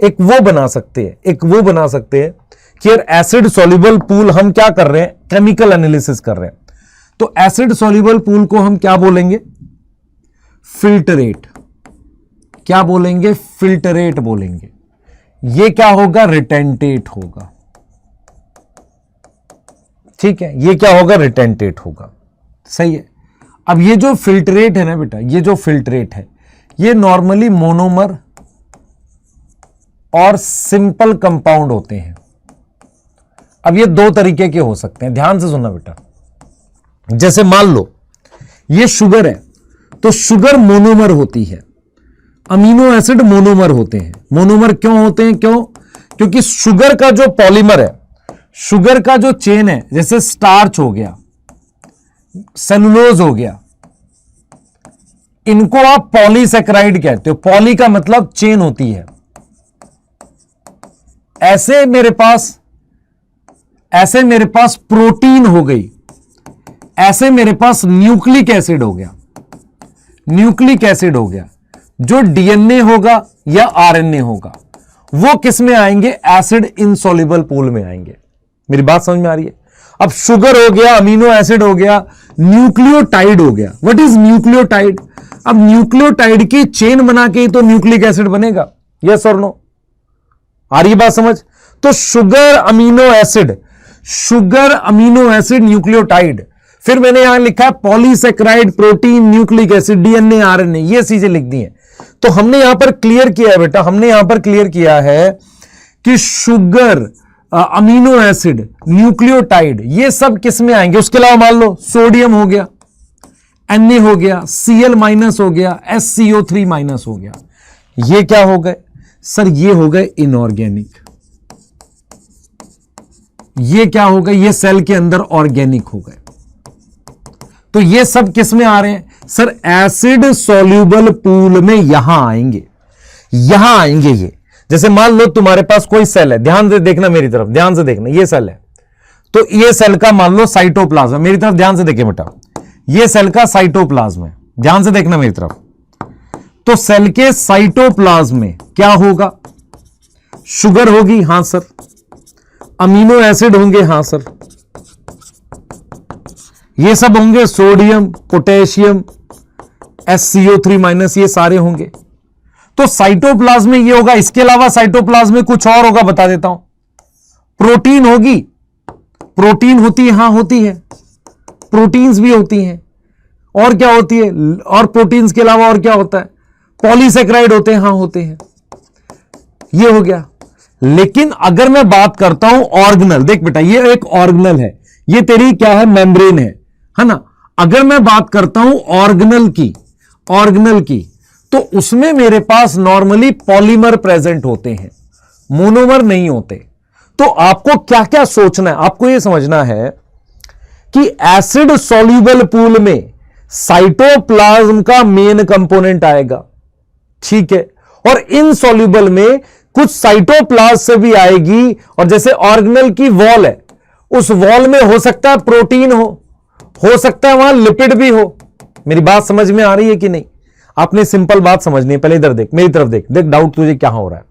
एक वो बना सकते हैं, कि एसिड सॉल्युबल पूल हम क्या कर रहे हैं, केमिकल एनालिसिस कर रहे हैं। तो एसिड सॉल्युबल पूल को हम क्या बोलेंगे, फिल्टरेट। क्या बोलेंगे, फिल्टरेट बोलेंगे। ये क्या होगा, रिटेंटेट होगा। ठीक है, ये क्या होगा, रिटेंटेट होगा। सही है। अब ये जो फिल्टरेट है ना बेटा, ये जो फिल्टरेट है, ये नॉर्मली मोनोमर और सिंपल कंपाउंड होते हैं। अब ये दो तरीके के हो सकते हैं, ध्यान से सुनना बेटा। जैसे मान लो ये शुगर है, तो शुगर मोनोमर होती है, अमीनो एसिड मोनोमर होते हैं। मोनोमर क्यों होते हैं? क्योंकि शुगर का जो पॉलीमर है, शुगर का जो चेन है, जैसे स्टार्च हो गया, सेलुलोज हो गया, इनको आप पॉलीसैकेराइड कहते हो। पॉली का मतलब चेन होती है। ऐसे मेरे पास प्रोटीन हो गई, ऐसे मेरे पास न्यूक्लिक एसिड हो गया। न्यूक्लिक एसिड हो गया जो डीएनए होगा या आरएनए होगा, वो किस में आएंगे? एसिड इनसॉल्युबल पूल में आएंगे। मेरी बात समझ में आ रही है? अब शुगर हो गया, अमीनो एसिड हो गया, न्यूक्लियोटाइड हो गया। What is nucleotide? अब न्यूक्लियोटाइड की चेन बना के ही तो न्यूक्लिक एसिड बनेगा। यस और नो? आ रही बात समझ? तो शुगर अमीनो एसिड न्यूक्लियोटाइड, फिर मैंने यहां लिखा है polysaccharide, protein, nucleic acid, DNA, RNA, ये चीजें लिख दी हैं। तो हमने यहां पर क्लियर किया है बेटा, हमने यहां पर क्लियर किया है कि शुगर, अमीनो एसिड, न्यूक्लियोटाइड, ये सब किस में आएंगे? उसके अलावा मान लो सोडियम हो गया, Na हो गया, Cl माइनस हो गया, SCO3 माइनस हो गया। ये क्या हो गए सर? ये हो गए इनऑर्गेनिक। ये क्या हो गए? ये सेल के अंदर ऑर्गेनिक हो गए। तो ये सब किस में आ रहे हैं सर? एसिड सॉल्यूबल पूल में यहां आएंगे, यहां आएंगे ये। जैसे मान लो तुम्हारे पास कोई सेल है, ध्यान से देखना मेरी तरफ, ध्यान से देखना, ये सेल है, तो ये सेल का मान लो साइटोप्लाज्म, मेरी तरफ ध्यान से देखे बेटा, ये सेल का साइटोप्लाज्म है, ध्यान से देखना मेरी तरफ। तो सेल के साइटोप्लाज्म में क्या होगा? शुगर होगी, हां सर। अमीनो एसिड होंगे, हां सर। ये सब होंगे, सोडियम, पोटेशियम, SCO3 माइनस, ये सारे होंगे। तो साइटोप्लाज्म में ये होगा। इसके अलावा साइटोप्लाज्म में कुछ और होगा, बता देता हूं। प्रोटीन होगी, प्रोटीन होती है, हां होती है। प्रोटीन्स भी होती हैं। और क्या होती है? और प्रोटीन्स के अलावा और क्या होता है? पॉलीसैकेराइड होते हैं, हां होते हैं। ये हो गया। लेकिन अगर मैं बात करता हूं ऑर्गेनल, देख बेटा ये एक ऑर्गेनल है, ये तेरी क्या है? मेम्ब्रेन है ना? अगर मैं बात करता हूं ऑर्गेनल की, तो उसमें मेरे पास नॉर्मली पॉलीमर प्रेजेंट होते हैं, मोनोमर नहीं होते। तो आपको क्या क्या सोचना है? आपको यह समझना है कि एसिड सॉल्यूबल पूल में साइटोप्लाज्म का मेन कंपोनेंट आएगा, ठीक है, और इनसॉल्यूबल में कुछ साइटोप्लाज्म से भी आएगी। और जैसे ऑर्गेनल की वॉल है, उस वॉल में हो सकता है प्रोटीन हो सकता है वहां लिपिड भी हो। मेरी बात समझ में आ रही है कि नहीं? आपने सिंपल बात समझनी है। पहले इधर देख, मेरी तरफ देख डाउट तुझे क्या हो रहा है।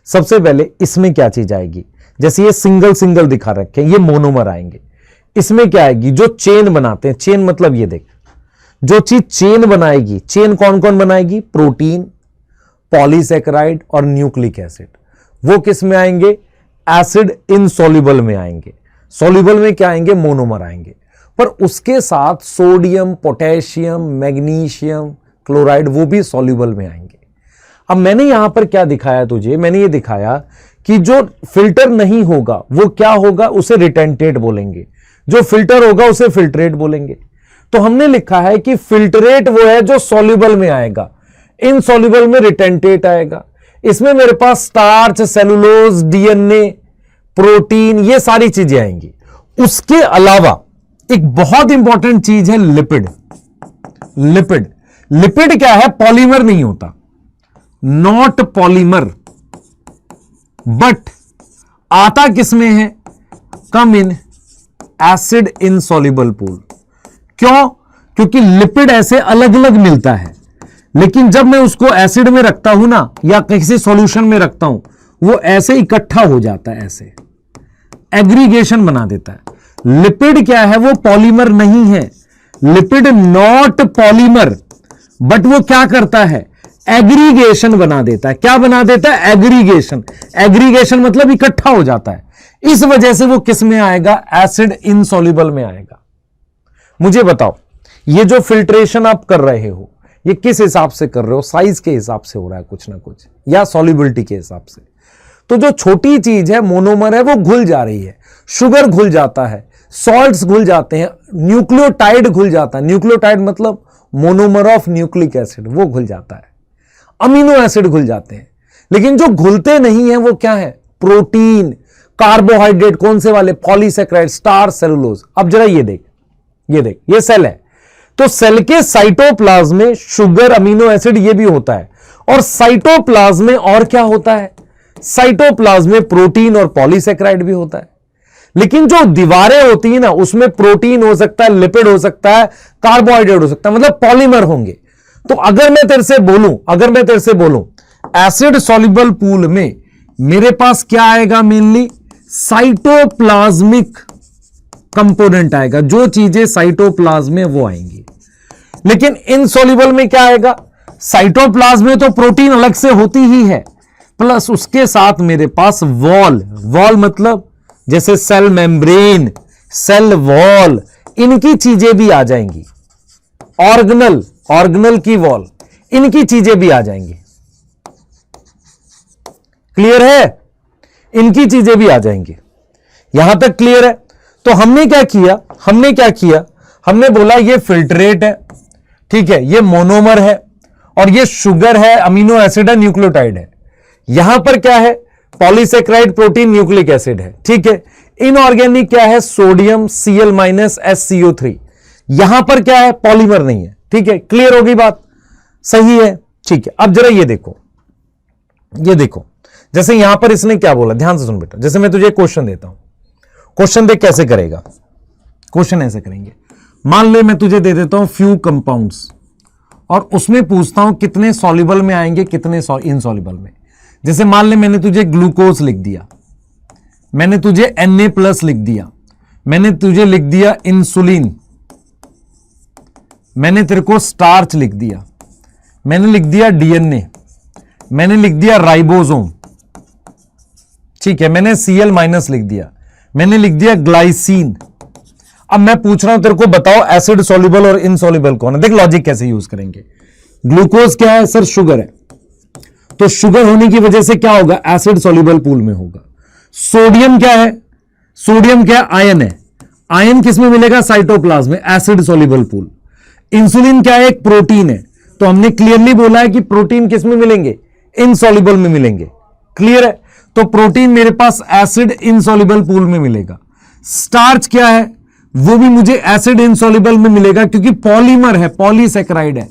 सबसे पहले इसमें क्या चीज आएगी? जैसे ये सिंगल दिखा रखे हैं, ये मोनोमर आएंगे। इसमें क्या आएगी? जो चेन बनाते हैं, चेन मतलब ये देख, जो चीज चेन बनाएगी, चेन कौन कौन बनाएगी? प्रोटीन, पॉलीसैकेराइड और न्यूक्लिक एसिड। वो किस में आएंगे? एसिड इनसॉल्युबल में आएंगे। सॉल्युबल में क्या आएंगे? मोनोमर आएंगे। पर उसके साथ सोडियम, पोटेशियम, मैग्नीशियम, क्लोराइड, वो भी सॉल्युबल में आएंगे। अब मैंने यहां पर क्या दिखाया तुझे? मैंने ये दिखाया कि जो फिल्टर नहीं होगा वो क्या होगा? उसे रिटेंटेट बोलेंगे। जो फिल्टर होगा उसे फिल्ट्रेट बोलेंगे। तो हमने लिखा है कि फिल्ट्रेट वो है जो सॉल्युबल में आएगा, इनसॉल्युबल में रिटेंटेट आएगा। इसमें मेरे पास स्टार्च, सेलुलोज, डीएनए, प्रोटीन, ये सारी चीजें आएंगी। उसके अलावा एक बहुत इंपॉर्टेंट चीज है लिपिड। लिपिड क्या है? पॉलीमर नहीं होता, नॉट पॉलीमर, बट आता किसमें है? कम इन एसिड इनसॉल्युबल पूल। क्यों? क्योंकि लिपिड ऐसे अलग अलग मिलता है, लेकिन जब मैं उसको एसिड में रखता हूं ना, या किसी सॉल्यूशन में रखता हूं, वो ऐसे इकट्ठा हो जाता है, ऐसे एग्रीगेशन बना देता है। लिपिड क्या है? वो पॉलीमर नहीं है। लिपिड नॉट पॉलीमर, बट वो क्या करता है? एग्रीगेशन बना देता है। क्या बना देता है? एग्रीगेशन। एग्रीगेशन मतलब इकट्ठा हो जाता है। इस वजह से वो किस में आएगा? एसिड इनसॉल्युबल में आएगा। मुझे बताओ, ये जो फिल्ट्रेशन आप कर रहे हो, ये किस हिसाब से कर रहे हो? साइज के हिसाब से हो रहा है कुछ ना कुछ, या सॉल्युबिलिटी के हिसाब से? तो जो छोटी चीज है मोनोमर है वो घुल जा रही है। शुगर घुल जाता है, सॉल्ट्स घुल जाते हैं, न्यूक्लियोटाइड घुल जाता है। न्यूक्लियोटाइड मतलब मोनोमर ऑफ न्यूक्लिक एसिड, वो घुल जाता है। अमीनो एसिड घुल जाते हैं। लेकिन जो घुलते नहीं है वो क्या है? Protein, carbohydrate. कौन से वाले? Polysaccharide, starch, cellulose. अब जरा ये देख, ये सेल है, तो सेल के साइटोप्लाज्म में शुगर, अमीनो एसिड ये भी होता है। और साइटोप्लाज्म में और क्या होता है? साइटोप्लाज्म में प्रोटीन और पॉलीसेक्राइड भी होता है। लेकिन जो दीवारें होती है ना, उसमें प्रोटीन हो सकता है, लिपिड हो सकता है, कार्बोहाइड्रेट हो सकता है, मतलब पॉलीमर होंगे। तो अगर मैं तेरे से बोलूं एसिड सॉल्युबल पूल में मेरे पास क्या आएगा? मेनली साइटोप्लाज्मिक कंपोनेंट आएगा। जो चीजें साइटोप्लाज्म में वो आएंगी। लेकिन इनसॉल्युबल में क्या आएगा? साइटोप्लाज्म में तो प्रोटीन अलग से होती ही है, प्लस उसके साथ मेरे पास वॉल मतलब जैसे सेल मेम्ब्रेन, सेल वॉल, इनकी चीजें भी आ जाएंगी। ऑर्गेनल की वॉल, इनकी चीजें भी आ जाएंगी। क्लियर है? इनकी चीजें भी आ जाएंगी। यहां तक क्लियर है? तो हमने क्या किया? हमने बोला ये फिल्ट्रेट है, ठीक है, ये मोनोमर है, और ये शुगर है, अमीनो एसिड है, न्यूक्लियोटाइड है। यहां पर क्या है? पॉलीसेक्राइड, प्रोटीन, न्यूक्लिक एसिड है, ठीक है। इनऑर्गेनिक क्या है? Sodium Cl-SCO3। यहां पर क्या है? पॉलीमर नहीं है, ठीक है। क्लियर होगी बात? सही है, ठीक है। अब जरा ये देखो, जैसे यहां पर इसने क्या बोला, ध्यान से सुन बेटा। जैसे मैं तुझे क्वेश्चन देता हूं, क्वेश्चन देख कैसे करेगा। क्वेश्चन ऐसे करेंगे, मान ले मैं तुझे दे देता हूं फ्यू कंपाउंड्स, और उसमें पूछता हूं कितने सॉल्युबल में आएंगे, कितने इनसॉल्युबल में। जैसे मान ले मैंने तुझे ग्लूकोज लिख दिया, मैंने तुझे Na+ लिख दिया, मैंने तुझे लिख दिया इंसुलिन, मैंने तेरे को स्टार्च लिख दिया, मैंने लिख दिया DNA, मैंने लिख दिया राइबोसोम, ठीक है, मैंने Cl- लिख दिया, मैंने लिख दिया ग्लाइसिन। अब मैं पूछ रहा हूं तेरे को, बताओ एसिड सॉल्युबल और इनसॉल्युबल कौन है? देख लॉजिक कैसे यूज करेंगे। ग्लूकोज क्या है सर? शुगर है, तो शुगर होने की वजह से क्या होगा? एसिड सॉल्युबल पूल में होगा। सोडियम क्या है? आयन है। आयन किस में मिलेगा? साइटोप्लाज्म में, एसिड सॉल्युबल पूल। इंसुलिन क्या है? एक प्रोटीन है, तो हमने क्लियरली बोला है कि प्रोटीन किस में मिलेंगे? इनसॉल्युबल में मिलेंगे। क्लियर है? तो प्रोटीन मेरे पास एसिड इनसॉल्युबल पूल में मिलेगा। स्टार्च क्या है? वो भी मुझे एसिड इनसॉल्युबल में मिलेगा, क्योंकि पॉलीमर है, पॉलीसेक्राइड है,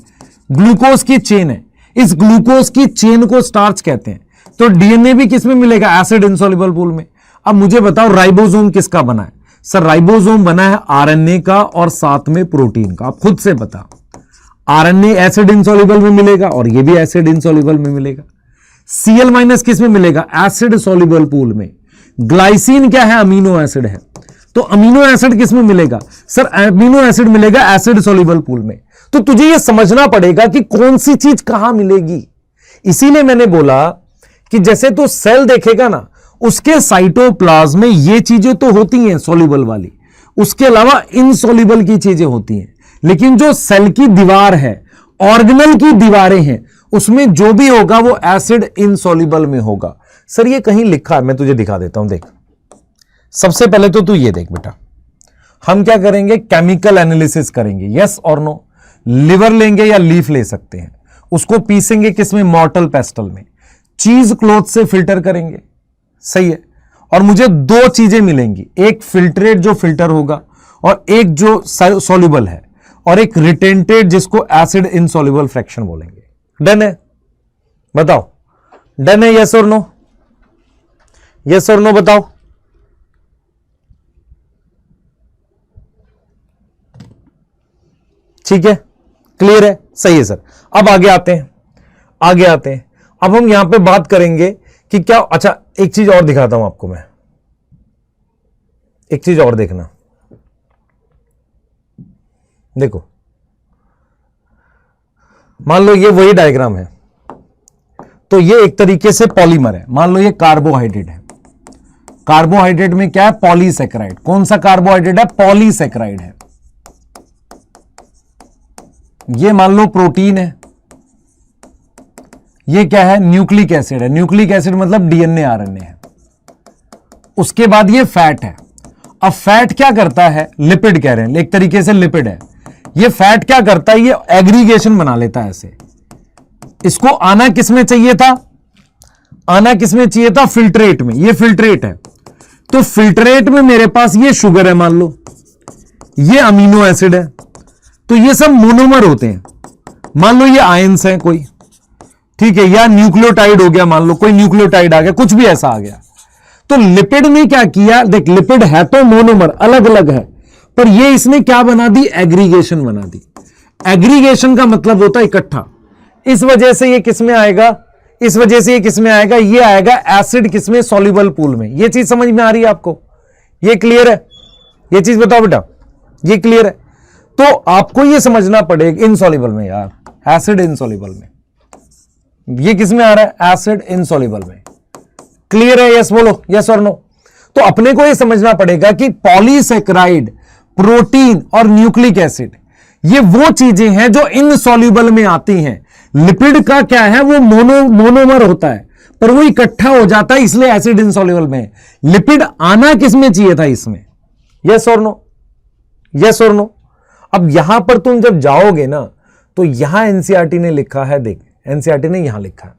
ग्लूकोज की चेन है। इस ग्लूकोज की चेन को स्टार्च कहते हैं। तो डीएनए भी किस में मिलेगा? एसिड इनसॉल्युबल पूल में। अब मुझे बताओ राइबोसोम किसका बना है? सर राइबोसोम बना है आरएनए का और साथ में प्रोटीन का। आप खुद से बता, आरएनए एसिड इनसॉल्युबल में मिलेगा और ये भी एसिड इनसॉल्युबल में मिलेगा। Cl- किस में मिलेगा? एसिड सॉल्युबल पूल में। ग्लाइसिन क्या है? अमीनो एसिड है, तो अमीनो एसिड किस में मिलेगा? सर अमीनो एसिड मिलेगा एसिड सॉल्युबल पूल में। तो तुझे यह समझना पड़ेगा कि कौन सी चीज कहां मिलेगी। इसीलिए मैंने बोला कि जैसे तो सेल देखेगा ना, उसके साइटोप्लाज्म में ये चीजें तो होती हैं सॉल्युबल वाली, उसके अलावा इनसॉल्युबल की चीजें होती हैं। लेकिन जो सेल की दीवार है, ऑर्गेनल की दीवारें हैं, उसमें जो भी होगा वो एसिड इनसॉल्युबल में होगा। सर ये कहीं लिखा है, मैं तुझे दिखा देता हूं, देख। सबसे पहले तो तू ये देख बेटा, हम क्या करेंगे? केमिकल एनालिसिस करेंगे, यस और नो। लिवर लेंगे या लीफ ले सकते हैं, उसको पीसेंगे किसमें? मॉर्टल पेस्टल में। चीज क्लॉथ से फिल्टर करेंगे, सही है। और मुझे दो चीजें मिलेंगी, एक फिल्ट्रेट जो फिल्टर होगा, और एक जो सॉल्युबल है, और एक रिटेंटेड जिसको एसिड इनसॉल्युबल फ्रैक्शन बोलेंगे। डन है? बताओ डन है? यस और नो? यस और नो बताओ। ठीक है, क्लियर है, सही है सर। अब आगे आते हैं। अब हम यहां पे बात करेंगे कि क्या, अच्छा एक चीज और दिखाता हूं आपको मैं, एक चीज और देखना। देखो, मान लो ये वही डायग्राम है, तो ये एक तरीके से पॉलीमर है। मान लो ये कार्बोहाइड्रेट है, कार्बोहाइड्रेट में क्या है? पॉलीसेक्राइड। कौन सा कार्बोहाइड्रेट है? पॉलीसेक्राइड है। ये मान लो प्रोटीन है, ये क्या है, न्यूक्लिक एसिड है। न्यूक्लिक एसिड मतलब डीएनए आरएनए है। उसके बाद ये फैट है। अब फैट क्या करता है, लिपिड कह रहे हैं, एक तरीके से लिपिड है। ये फैट क्या करता है, ये एग्रीगेशन बना लेता है ऐसे। इसको आना किसमें चाहिए था, आना किसमें चाहिए था, फिल्ट्रेट में। ये फिल्ट्रेट है, तो फिल्ट्रेट में मेरे पास ये शुगर है, मान लो ये अमीनो एसिड है, तो ये सब मोनोमर होते हैं। मान लो ये आयंस है कोई, ठीक है, या न्यूक्लियोटाइड हो गया, मान लो कोई न्यूक्लियोटाइड आ गया, कुछ भी ऐसा आ गया। तो लिपिड ने क्या किया, देख लिपिड है तो मोनोमर अलग अलग है, पर ये इसने क्या बना दी, एग्रीगेशन बना दी। एग्रीगेशन का मतलब होता है इकट्ठा। इस वजह से ये किसमें आएगा, इस वजह से ये किसमें आएगा, ये आएगा एसिड किसमें, सॉल्युबल पूल में। ये चीज समझ में आ रही है आपको, ये क्लियर है, ये चीज बताओ बेटा, ये क्लियर है। तो आपको ये समझना पड़ेगा इनसॉल्युबल में यार, एसिड इनसॉल्युबल में, ये किसमें आ रहा है, एसिड इनसॉल्युबल में। क्लियर है, यस बोलो, यस और नो। तो अपने को ये समझना पड़ेगा कि पॉलीसेकेराइड, प्रोटीन और न्यूक्लिक एसिड ये वो चीजें हैं जो इनसॉल्युबल में आती हैं। लिपिड का क्या है, वो मोनोमर होता है, पर वो इकट्ठा हो जाता है, इसलिए एसिड इनसॉल्युबल में। लिपिड आना किसमें चाहिए था, इसमें। यस और नो, यस और नो। अब यहां पर तुम जब जाओगे ना, तो यहां एनसीईआरटी ने लिखा है, देख एनसीईआरटी ने यहां लिखा है,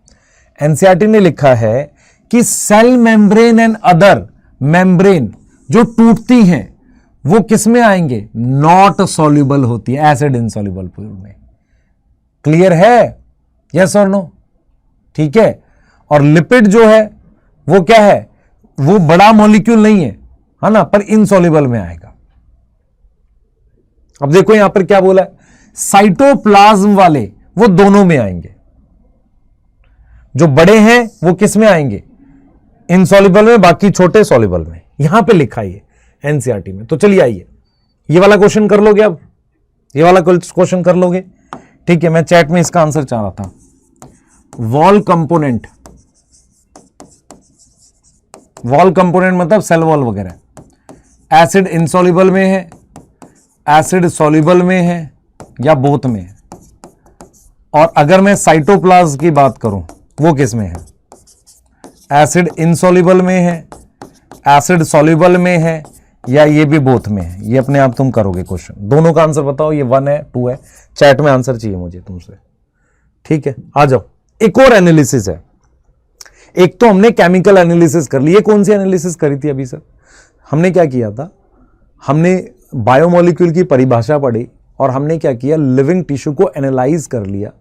एनसीईआरटी ने लिखा है कि cell membrane and other membrane जो टूटती हैं वो किसमें आएंगे, नॉट सॉल्युबल होती है, एसिड इनसॉल्युबल पूल में। क्लियर है, यस और नो, ठीक है। और लिपिड जो है वो क्या है, वो बड़ा मॉलिक्यूल नहीं है ना, पर इनसॉल्युबल में आएगा। अब देखो यहां पर क्या बोला है, साइटोप्लाज्म वाले वो दोनों में आएंगे, जो बड़े हैं वो किस में आएंगे, इनसॉल्युबल में, बाकी छोटे सॉल्युबल में। यहां पे लिखा है एनसीईआरटी में। तो चलिए आइए, ये वाला क्वेश्चन कर लोगे, अब ये वाला क्वेश्चन कर लोगे, ठीक है। मैं चैट में इसका आंसर चाह रहा था। वॉल कंपोनेंट, वॉल कंपोनेंट मतलब सेल वॉल वगैरह, एसिड इनसॉल्युबल में है, एसिड सॉल्युबल में है, या बोथ में है। और अगर मैं साइटोप्लाज्म की बात करूं, वो किस में है, एसिड इनसॉल्युबल में है, एसिड सॉल्युबल में है, या ये भी बोथ में है। ये अपने आप तुम करोगे क्वेश्चन, दोनों का आंसर बताओ, ये 1 है 2 है, चैट में आंसर चाहिए मुझे तुमसे, ठीक है। आ जाओ, एक और एनालिसिस है। एक तो हमने केमिकल एनालिसिस कर ली, ये कौन सी एनालिसिस करी थी अभी सर, हमने क्या किया था, हमने बायोमोलिक्यूल की परिभाषा पढ़ी और हमने क्या किया, लिविंग टिश्यू को एनालाइज कर लिया।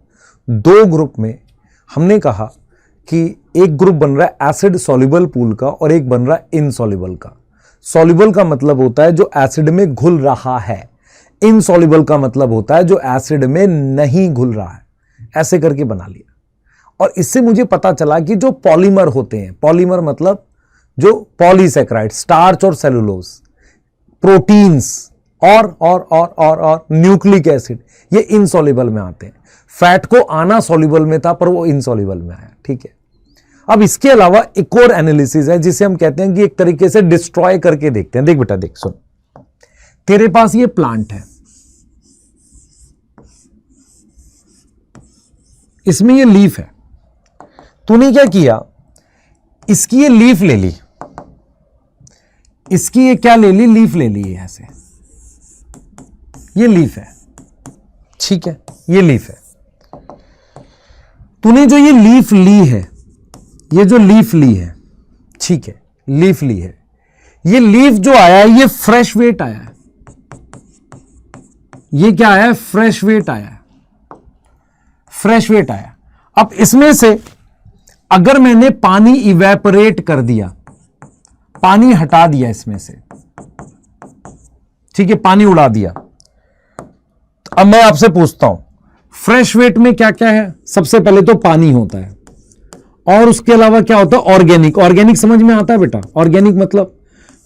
2 ग्रुप में हमने कहा कि एक ग्रुप बन रहा है एसिड सॉल्युबल पूल का और एक बन रहा है इनसॉल्युबल का। सॉल्युबल का मतलब होता है जो एसिड में घुल रहा है, इनसॉल्युबल का मतलब होता है जो एसिड में नहीं घुल रहा है। ऐसे करके बना लिया। और इससे मुझे पता चला कि जो पॉलीमर होते हैं, पॉलीमर मतलब जो पॉलीसेकेराइड, स्टार्च और सेलुलोज, प्रोटीन्स और न्यूक्लिक एसिड, ये इनसॉल्युबल में आते हैं। फैट को आना सॉल्युबल में था पर वो इनसॉल्युबल में आया, ठीक है। अब इसके अलावा एक और एनालिसिस है जिसे हम कहते हैं कि एक तरीके से डिस्ट्रॉय करके देखते हैं। देख बेटा देख, सुन, तेरे पास ये प्लांट है, इसमें ये लीफ है, तूने क्या किया, इसकी ये लीफ ले ली, इसकी ये क्या ले ली, लीफ ले ली, ऐसे ये लीफ है, ठीक है, ये लीफ है। तूने जो ये लीफ ली है, ये जो लीफ ली है, ठीक है, लीफ ली है, ये लीफ जो आया है ये फ्रेश वेट आया है, ये क्या आया है, फ्रेश वेट आया है, फ्रेश वेट आया। अब इसमें से अगर मैंने पानी इवेपोरेट कर दिया, पानी हटा दिया इसमें से, ठीक है, पानी उड़ा दिया, तो अब मैं आपसे पूछता हूं फ्रेश वेट में क्या क्या है। सबसे पहले तो पानी होता है और उसके अलावा क्या होता है, ऑर्गेनिक। ऑर्गेनिक समझ में आता है बेटा, ऑर्गेनिक मतलब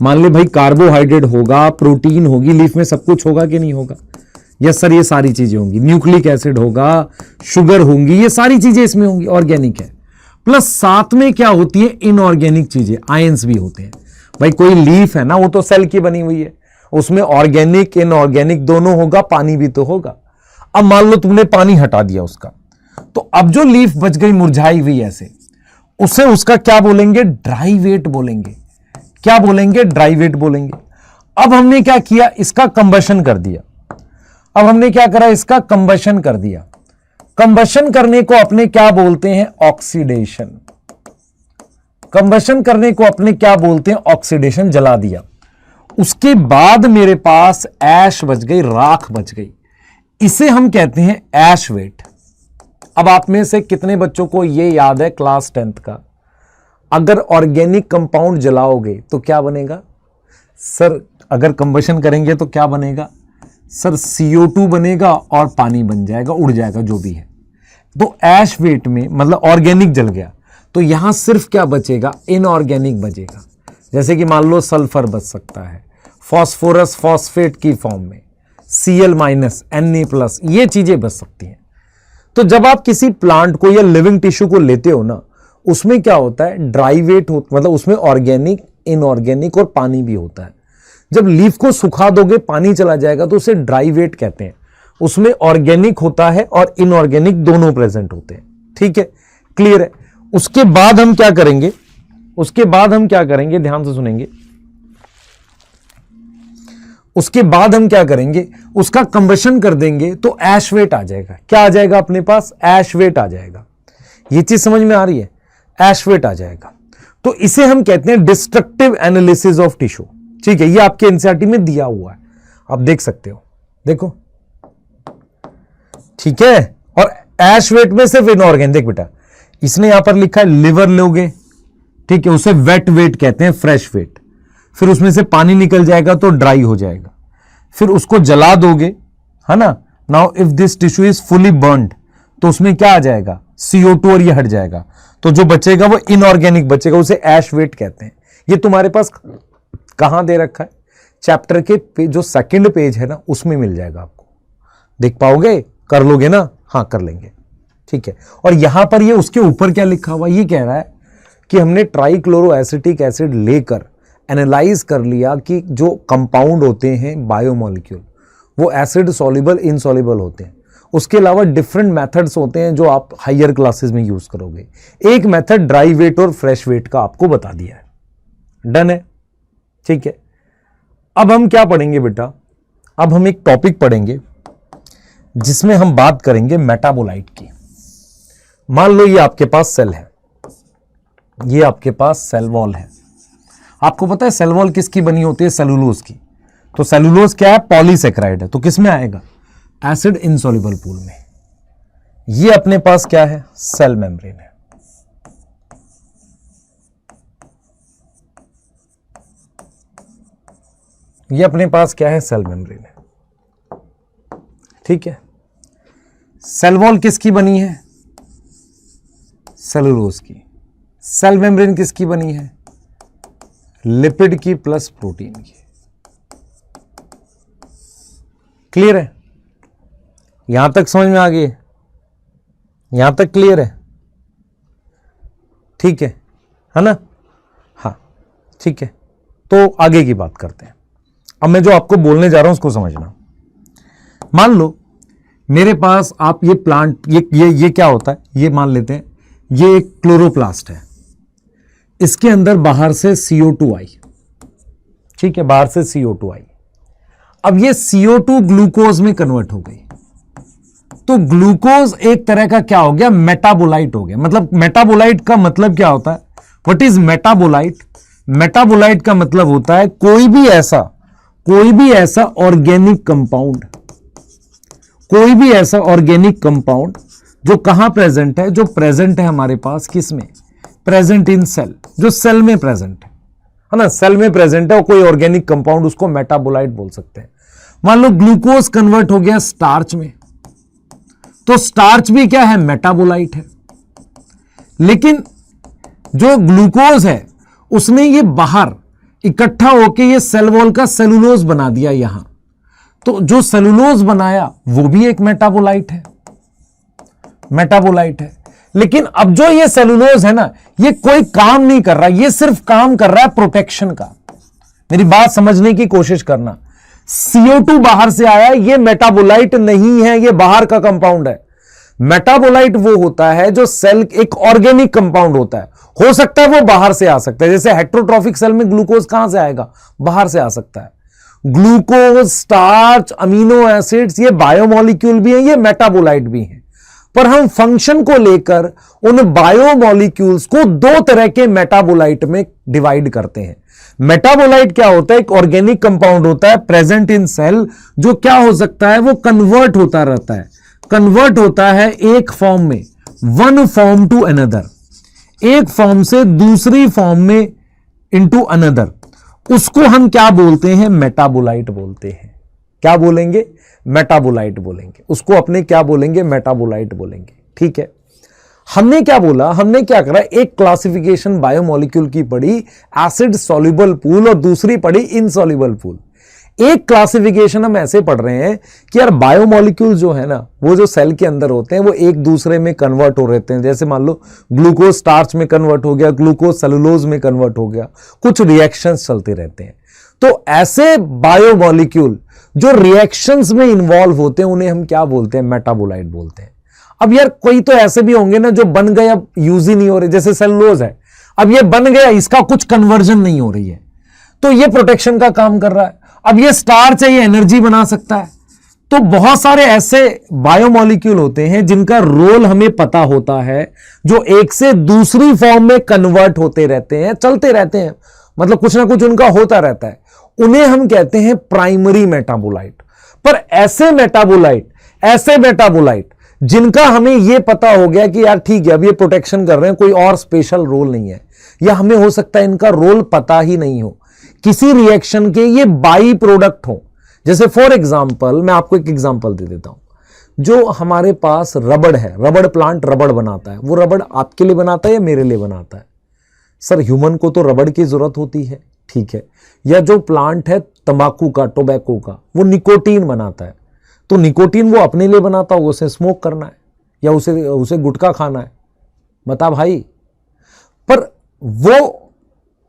मान ले भाई कार्बोहाइड्रेट होगा, प्रोटीन होगी, लीफ में सब कुछ होगा कि नहीं होगा, यस सर, ये सारी चीजें होंगी, न्यूक्लिक एसिड होगा, शुगर होंगी, ये सारी चीजें इसमें होंगी, ऑर्गेनिक है। प्लस साथ में क्या होती है, इनऑर्गेनिक चीजें, आयंस भी होते हैं। भाई कोई लीफ है ना, वो तो सेल की बनी हुई है, उसमें ऑर्गेनिक इनऑर्गेनिक दोनों होगा, पानी भी तो होगा। अब मान लो तुमने पानी हटा दिया उसका, तो अब जो लीफ बच गई मुरझाई हुई ऐसे, उसे उसका क्या बोलेंगे? ड्राई वेट बोलेंगे। क्या बोलेंगे? ड्राई वेट बोलेंगे। अब हमने क्या किया? इसका कंबशन कर दिया। अब हमने क्या करा? इसका कंबशन कर दिया। कंबशन करने को अपने क्या बोलते हैं? ऑक्सीडेशन। कंबशन करने को अपने क्या बोलते हैं? ऑक्सीडेशन। जला दिया। उसके बाद मेरे पास ऐश बच गई, राख बच गई, इसे हम कहते हैं ऐश वेट। अब आप में से कितने बच्चों को यह याद है क्लास 10th का? अगर ऑर्गेनिक कंपाउंड जलाओगे तो क्या बनेगा सर? अगर कंबशन करेंगे तो क्या बनेगा सर? CO2 बनेगा और पानी बन जाएगा, उड़ जाएगा, जो भी है। तो ऐश वेट में मतलब ऑर्गेनिक जल गया तो यहां सिर्फ क्या बचेगा? इनऑर्गेनिक बचेगा। जैसे कि मान लो सल्फर बच सकता है फॉस्फोरस फॉस्फेट की फॉर्म में, Cl- Na+, ये चीजें बच सकती हैं। तो जब आप किसी प्लांट को या लिविंग टिश्यू को लेते हो ना, उसमें क्या होता है? ड्राई वेट होता, मतलब उसमें ऑर्गेनिक, इनऑर्गेनिक और पानी भी होता है। जब लीफ को सुखा दोगे, पानी चला जाएगा, तो उसे ड्राई वेट कहते हैं। उसमें ऑर्गेनिक होता है और इनऑर्गेनिक दोनों प्रेजेंट होते हैं। ठीक है, क्लियर है? उसके बाद हम क्या करेंगे? उसके बाद हम क्या करेंगे? ध्यान से सुनेंगे। उसके बाद हम क्या करेंगे? उसका कंबशन कर देंगे तो ऐश वेट आ जाएगा। क्या आ जाएगा अपने पास? ऐश वेट आ जाएगा। ये चीज समझ में आ रही है? ऐश वेट आ जाएगा। तो इसे हम कहते हैं डिस्ट्रक्टिव एनालिसिस ऑफ टिश्यू। ठीक है, ये आपके एनसीईआरटी में दिया हुआ है, आप देख सकते हो, देखो। ठीक है, और ऐश वेट में सिर्फ इनऑर्गेनिक, देख बेटा, इसने यहां पर लिखा है लिवर लोगे, ठीक है, उसे वेट वेट कहते हैं, फ्रेश वेट। फिर उसमें से पानी निकल जाएगा तो ड्राई हो जाएगा। फिर उसको जला दोगे, है ना। Now if this tissue is fully burned तो उसमें क्या आ जाएगा? CO2 और ये हट जाएगा। तो जो बचेगा वो इनऑर्गेनिक बचेगा, उसे ऐश वेट कहते हैं। ये तुम्हारे पास कहां दे रखा है? चैप्टर के जो सेकंड पेज है ना, उसमें मिल जाएगा आपको। देख पाओगे? कर लोगे ना? हाँ, कर लेंगे। ठीक है, और यहां पर ये उसके ऊपर क्या लिखा हुआ? ये कह रहा है कि हमने ट्राइक्लोरोएसिटिक एसिड लेकर एनालाइज कर लिया कि जो कंपाउंड होते हैं बायोमोलिक्यूल, वो एसिड सॉल्युबल, इनसॉल्युबल होते हैं। उसके अलावा डिफरेंट मेथड्स होते हैं जो आप हायर क्लासेस में यूज करोगे। एक मेथड ड्राई वेट और फ्रेश वेट का आपको बता दिया है। डन है? ठीक है, अब हम क्या पढ़ेंगे बेटा? अब हम एक टॉपिक पढ़ेंगे जिसमें हम बात करेंगे मेटाबोलाइट की। मान लो ये आपके पास सेल है, ये आपके पास सेल वॉल है। आपको पता है सेल वॉल किसकी बनी होती है? सेलुलोज की। तो सेलुलोज क्या है? पॉलीसेकेराइड है। तो किस में आएगा? एसिड इनसॉल्युबल पूल में। ये अपने पास क्या है? सेल मेम्ब्रेन है। ये अपने पास क्या है? सेल मेम्ब्रेन है। ठीक है, सेल वॉल किसकी बनी है? सेलुलोज की। सेल मेम्ब्रेन किसकी बनी है? लिपिड की प्लस प्रोटीन की। क्लियर है? यहां तक समझ में आ गई? यहां तक क्लियर है? ठीक है ना? हाँ, ठीक है, तो आगे की बात करते हैं। अब मैं जो आपको बोलने जा रहा हूं उसको समझना। मान लो मेरे पास आप ये प्लांट, ये क्या होता है? ये मान लेते हैं ये एक क्लोरोप्लास्ट है। इसके अंदर बाहर से CO2 आई। ठीक है, बाहर से CO2 आई। अब ये CO2 ग्लूकोज में कन्वर्ट हो गई। तो ग्लूकोज एक तरह का क्या हो गया? मेटाबोलाइट हो गया। मतलब मेटाबोलाइट का मतलब क्या होता है? What is metabolite? मेटाबोलाइट का मतलब होता है कोई भी ऐसा ऑर्गेनिक कंपाउंड, कोई भी ऐसा ऑर्गेनिक कंपाउंड जो कहां प्रेजेंट है? जो प्रेजेंट है हमारे पास किसमें? प्रेजेंट इन सेल, जो सेल में प्रेजेंट है ना, सेल में प्रेजेंट है, और कोई ऑर्गेनिक कंपाउंड, उसको मेटाबोलाइट बोल सकते हैं। मान लो ग्लूकोज कन्वर्ट हो गया स्टार्च में, तो स्टार्च भी क्या है? मेटाबोलाइट है। लेकिन जो ग्लूकोज है उसने ये बाहर इकट्ठा होकर ये सेल वॉल का सेलुलोज बना दिया यहां। तो जो सेलुलोज बनाया वो भी एक मेटाबोलाइट है, मेटाबोलाइट है। लेकिन अब जो ये सेलुलोज है ना, ये कोई काम नहीं कर रहा, ये सिर्फ काम कर रहा है प्रोटेक्शन का। मेरी बात समझने की कोशिश करना। CO2 बाहर से आया, ये मेटाबोलाइट नहीं है, ये बाहर का कंपाउंड है। मेटाबोलाइट वो होता है जो सेल एक ऑर्गेनिक कंपाउंड होता है, हो सकता है वो बाहर से आ सकता है, जैसे हेटेरोट्रॉफिक सेल में ग्लूकोज कहां से आएगा, बाहर से आ सकता है। ग्लूकोज, स्टार्च, अमीनो एसिड्स, ये बायोमोलिक्यूल भी हैं, ये मेटाबोलाइट भी हैं। पर हम फंक्शन को लेकर उन बायोमोलिक्यूल्स को दो तरह के मेटाबोलाइट में डिवाइड करते हैं। मेटाबोलाइट क्या होता है, एक ऑर्गेनिक कंपाउंड होता है प्रेजेंट इन सेल, जो क्या हो सकता है, वो कन्वर्ट होता रहता है, कन्वर्ट होता है एक फॉर्म में, वन फॉर्म टू अनदर, एक फॉर्म से दूसरी फॉर्म में इनटू अनदर। उसको हम क्या बोलते हैं, मेटाबोलाइट बोलते हैं। क्या बोलेंगे, मेटाबोलाइट बोलेंगे उसको, अपने क्या बोलेंगे, मेटाबोलाइट बोलेंगे। ठीक है, हमने क्या बोला, हमने क्या करा, एक क्लासिफिकेशन बायोमोलिक्यूल की पढ़ी, एसिड सॉल्युबल पूल, और दूसरी पढ़ी इनसॉल्युबल पूल। एक क्लासिफिकेशन हम ऐसे पढ़ रहे हैं कि यार बायोमोलिक्यूल जो है ना, वो जो सेल के अंदर होते हैं वो एक दूसरे में कन्वर्ट हो रहते हैं। जैसे मान लो ग्लूकोज स्टार्च में कन्वर्ट हो गया, ग्लूकोज सेलुलोज में कन्वर्ट हो गया, कुछ रिएक्शंस चलते रहते हैं। तो ऐसे बायोमोलिक्यूल जो रिएक्शंस में इन्वॉल्व होते हैं उन्हें हम क्या बोलते हैं, मेटाबोलाइट बोलते हैं। अब यार कोई तो ऐसे भी होंगे ना जो बन गए अब यूज ही नहीं हो रहे, जैसे सेलुलोज है, अब ये बन गया, इसका कुछ कन्वर्जन नहीं हो रही है, तो ये प्रोटेक्शन का काम कर रहा है। अब ये स्टार्च है, ये एनर्जी बना सकता है। तो बहुत सारे ऐसे बायोमोलिक्यूल होते हैं जिनका रोल हमें पता होता है, जो एक से दूसरी फॉर्म में कन्वर्ट होते रहते हैं, चलते रहते हैं, मतलब कुछ ना कुछ उनका होता रहता है। उन्हें हम कहते हैं प्राइमरी मेटाबोलाइट। पर ऐसे मेटाबोलाइट जिनका हमें यह पता हो गया कि यार ठीक है, अब ये प्रोटेक्शन कर रहे हैं, कोई और स्पेशल रोल नहीं है, या हमें हो सकता है इनका रोल पता ही नहीं हो, किसी रिएक्शन के ये बाई प्रोडक्ट हो। जैसे फॉर एग्जांपल, मैं आपको एक एग्जांपल दे देता हूं, जो हमारे पास रबड़ है, रबड़ प्लांट रबड़ बनाता है, वो रबड़ आपके लिए बनाता है या मेरे लिए बनाता है? सर ह्यूमन को तो रबड़ की जरूरत होती है, ठीक है। या जो प्लांट है तंबाकू का, टोबैको का, वो निकोटीन बनाता है, तो निकोटीन वो अपने लिए बनाता हो, उसे स्मोक करना है या उसे गुटखा खाना है, बता भाई। पर वो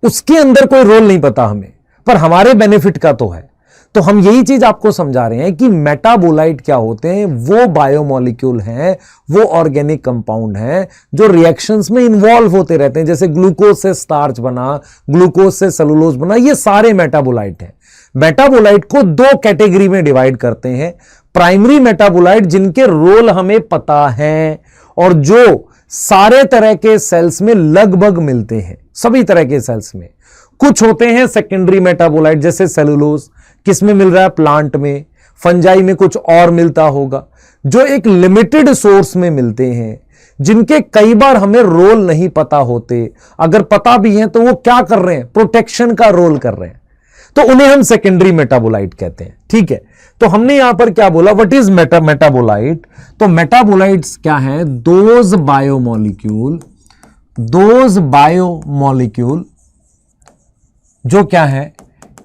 उसके अंदर कोई रोल नहीं पता हमें, पर हमारे बेनिफिट का तो है। तो हम यही चीज आपको समझा रहे हैं कि मेटाबोलाइट क्या होते हैं, वो बायोमोलिक्यूल हैं, वो ऑर्गेनिक कंपाउंड हैं जो रिएक्शंस में इन्वॉल्व होते रहते हैं। जैसे ग्लूकोज से स्टार्च बना, ग्लूकोज से सेलुलोज बना, ये सारे मेटाबोलाइट हैं। मेटाबोलाइट को दो कैटेगरी में डिवाइड करते हैं, प्राइमरी मेटाबोलाइट जिनके रोल हमें पता है और जो सारे तरह के सेल्स में लगभग मिलते हैं, सभी तरह के सेल्स में। कुछ होते हैं सेकेंडरी मेटाबोलाइट, जैसे सेलुलोज किस में मिल रहा है, प्लांट में, फंजाई में कुछ और मिलता होगा, जो एक लिमिटेड सोर्स में मिलते हैं, जिनके कई बार हमें रोल नहीं पता होते, अगर पता भी है तो वो क्या कर रहे हैं, प्रोटेक्शन का रोल कर रहे हैं, तो उन्हें हम सेकेंडरी मेटाबोलाइट कहते हैं। ठीक है, तो हमने यहां पर क्या बोला, व्हाट इज मेटाबोलाइट? तो मेटाबोलाइट्स क्या है, दोज बायोमोलिक्यूल जो क्या है,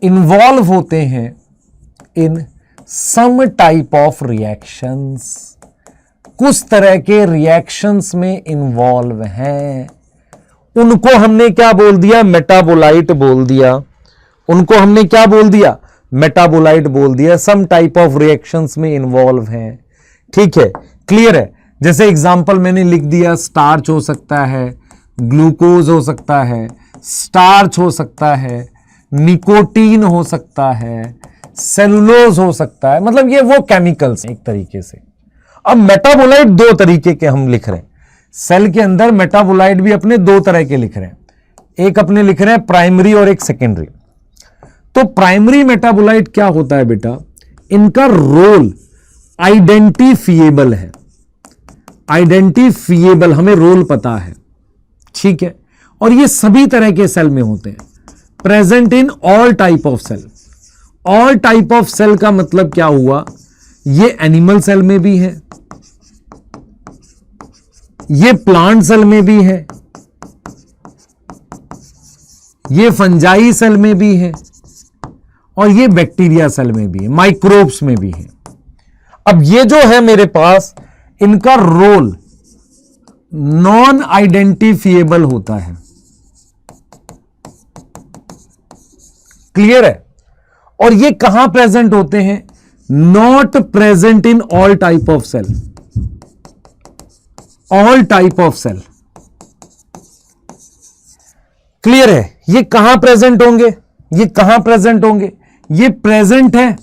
इन्वॉल्व होते हैं इन सम टाइप ऑफ रिएक्शंस, कुछ तरह के रिएक्शंस में इन्वॉल्व हैं, उनको हमने क्या बोल दिया, मेटाबोलाइट बोल दिया। उनको हमने क्या बोल दिया, मेटाबोलाइट बोल दिया, सम टाइप ऑफ रिएक्शंस में इन्वॉल्व हैं। ठीक है, क्लियर है। जैसे एग्जांपल मैंने लिख दिया, स्टार्च हो सकता है, ग्लूकोज हो सकता है, स्टार्च हो सकता है, निकोटीन हो सकता है, सेलुलोज हो सकता है, मतलब ये वो केमिकल्स एक तरीके से। अब मेटाबोलाइट दो तरीके के हम लिख रहे हैं, सेल के अंदर मेटाबोलाइट भी अपने दो तरह के लिख रहे हैं, एक अपने लिख रहे हैं प्राइमरी और एक सेकेंडरी। तो प्राइमरी मेटाबोलाइट क्या होता है बेटा, इनका रोल आइडेंटिफिएबल है, आइडेंटिफिएबल, हमें रोल पता है। ठीक है, और ये सभी तरह के सेल में होते हैं, present in all type of cell. All type of cell का मतलब क्या हुआ, ये एनिमल सेल में भी है, ये प्लांट सेल में भी है, ये फंजाई सेल में भी है, और ये बैक्टीरिया सेल में भी है, माइक्रोब्स में भी है। अब ये जो है मेरे पास, इनका रोल नॉन आइडेंटिफिएबल होता है। क्लियर है? और ये कहां प्रेजेंट होते हैं, not present in all type of cell. All type of cell. Clear है? ये कहां प्रेजेंट होंगे? ये कहां प्रेजेंट होंगे? ये प्रेजेंट है,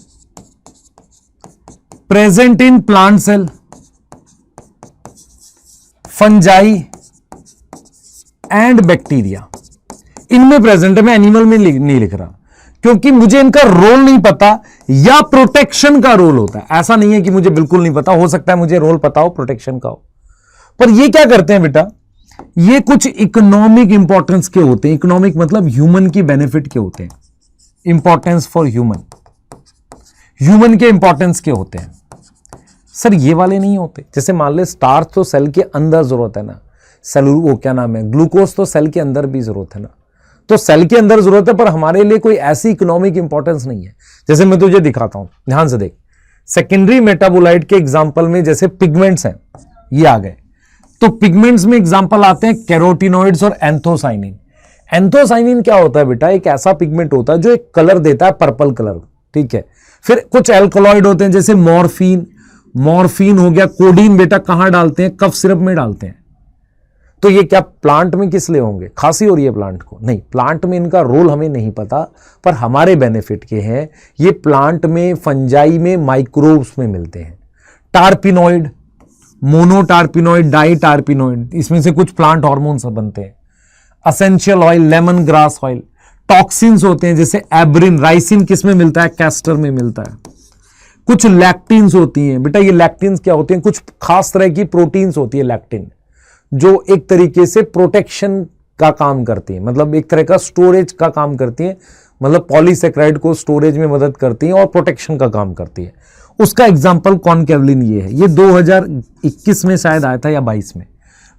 present in plant cell, fungi and bacteria, इनमें प्रेजेंट है। मैं एनिमल में नहीं लिख रहा क्योंकि मुझे इनका रोल नहीं पता, या प्रोटेक्शन का रोल होता है। ऐसा नहीं है कि मुझे बिल्कुल नहीं पता, हो सकता है मुझे रोल पता हो, प्रोटेक्शन का हो। पर ये क्या करते हैं बेटा, ये कुछ इकोनॉमिक इंपॉर्टेंस के होते हैं। इकोनॉमिक मतलब ह्यूमन की बेनिफिट के होते हैं, इंपॉर्टेंस फॉर ह्यूमन, ह्यूमन के इंपॉर्टेंस के होते हैं। सर ये वाले नहीं होते। जैसे मान ले स्टार्च तो सेल के अंदर जरूरत है ना, वो क्या नाम है, ग्लूकोज तो सेल के अंदर भी जरूरत है ना, तो सेल के अंदर जरूरत है, पर हमारे लिए कोई ऐसी इकोनॉमिक इंपॉर्टेंस नहीं है। जैसे मैं तुझे दिखाता हूं, ध्यान से देख। सेकेंडरी मेटाबोलाइट के एग्जांपल में जैसे पिगमेंट्स हैं, ये आ गए, तो पिगमेंट्स में एग्जांपल आते हैं कैरोटिनॉइड्स और एंथोसाइनिन। एंथोसाइनिन क्या होता है बेटा, एक ऐसा पिगमेंट होता है जो एक कलर देता है, पर्पल कलर, ठीक है। फिर कुछ एल्कोलॉइड होते हैं जैसे मॉर्फिन, मॉर्फिन हो गया। कोडीन बेटा कहां डालते हैं, कफ सिरप में डालते हैं। तो ये क्या प्लांट में किस लिए होंगे, खांसी हो रही है प्लांट को? नहीं, प्लांट में इनका रोल हमें नहीं पता, पर हमारे बेनिफिट के हैं। ये प्लांट में, फंजाई में, माइक्रोब्स में मिलते हैं। टार्पिनॉइड, मोनोटार्पिनॉइड, डाइटार्पिनॉइड, इसमें से कुछ प्लांट हार्मोन्स बनते हैं। Essential oil, lemon grass oil. Toxins होते हैं जैसे एब्रिन, राइसिन किस में मिलता है, कैस्टर में मिलता है। कुछ लैक्टिन्स होती हैं बेटा, ये लैक्टिन्स क्या होती हैं, कुछ खास तरह की प्रोटीन्स होती है लैक्टिन, जो एक तरीके से प्रोटेक्शन का काम करती है, मतलब एक तरह का स्टोरेज का काम करती है, मतलब पॉलीसेक्राइड को स्टोरेज में मदद करती है और प्रोटेक्शन का काम करती है। उसका एग्जांपल कॉनकेवलिन ये है, ये 2021 में शायद आया था या 22 में।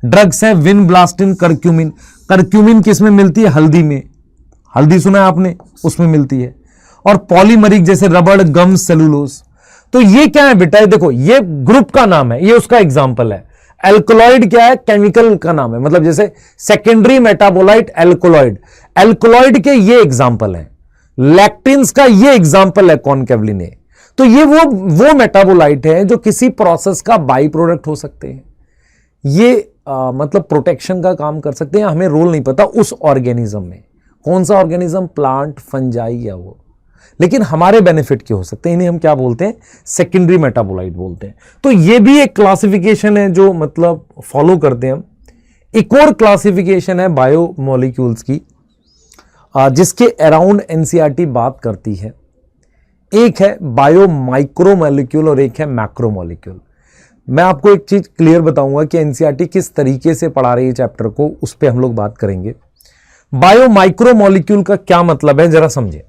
ड्रग्स है विनब्लास्टिन, करक्यूमिन। करक्यूमिन किस में मिलती है, हल्दी में, हल्दी सुना है आपने, उसमें मिलती है। और पॉलीमरिक जैसे रबड़, गम, सेलुलोज। तो ये क्या है बेटा, देखो ये ग्रुप का नाम है, ये उसका एग्जाम्पल है। एल्कोलॉइड क्या है, केमिकल का नाम है, मतलब जैसे सेकेंडरी मेटाबोलाइट एल्कोलॉइड, एल्कोलॉइड के ये एग्जाम्पल है। लैक्टिन्स का ये एग्जाम्पल है कॉनकेवलिन। तो ये वो मेटाबोलाइट है जो किसी प्रोसेस का बाई प्रोडक्ट हो सकते हैं। ये मतलब प्रोटेक्शन का काम कर सकते हैं। हमें रोल नहीं पता उस ऑर्गेनिज्म में, कौन सा ऑर्गेनिज्म, प्लांट, फंजाई या वो, लेकिन हमारे बेनिफिट के हो सकते हैं। इन्हें हम क्या बोलते हैं, सेकेंडरी मेटाबोलाइट बोलते हैं। तो ये भी एक क्लासिफिकेशन है जो मतलब फॉलो करते हैं हम। एक और क्लासिफिकेशन है बायोमोलिक्यूल्स की, जिसके अराउंड एनसीईआरटी बात करती है। एक है बायो माइक्रोमोलिक्यूल और एक है मैक्रोमोलिक्यूल। मैं आपको एक चीज क्लियर बताऊंगा कि एनसीईआरटी किस तरीके से पढ़ा रही है चैप्टर को, उस पर हम लोग बात करेंगे। बायो माइक्रोमोलिक्यूल का क्या मतलब है जरा समझे।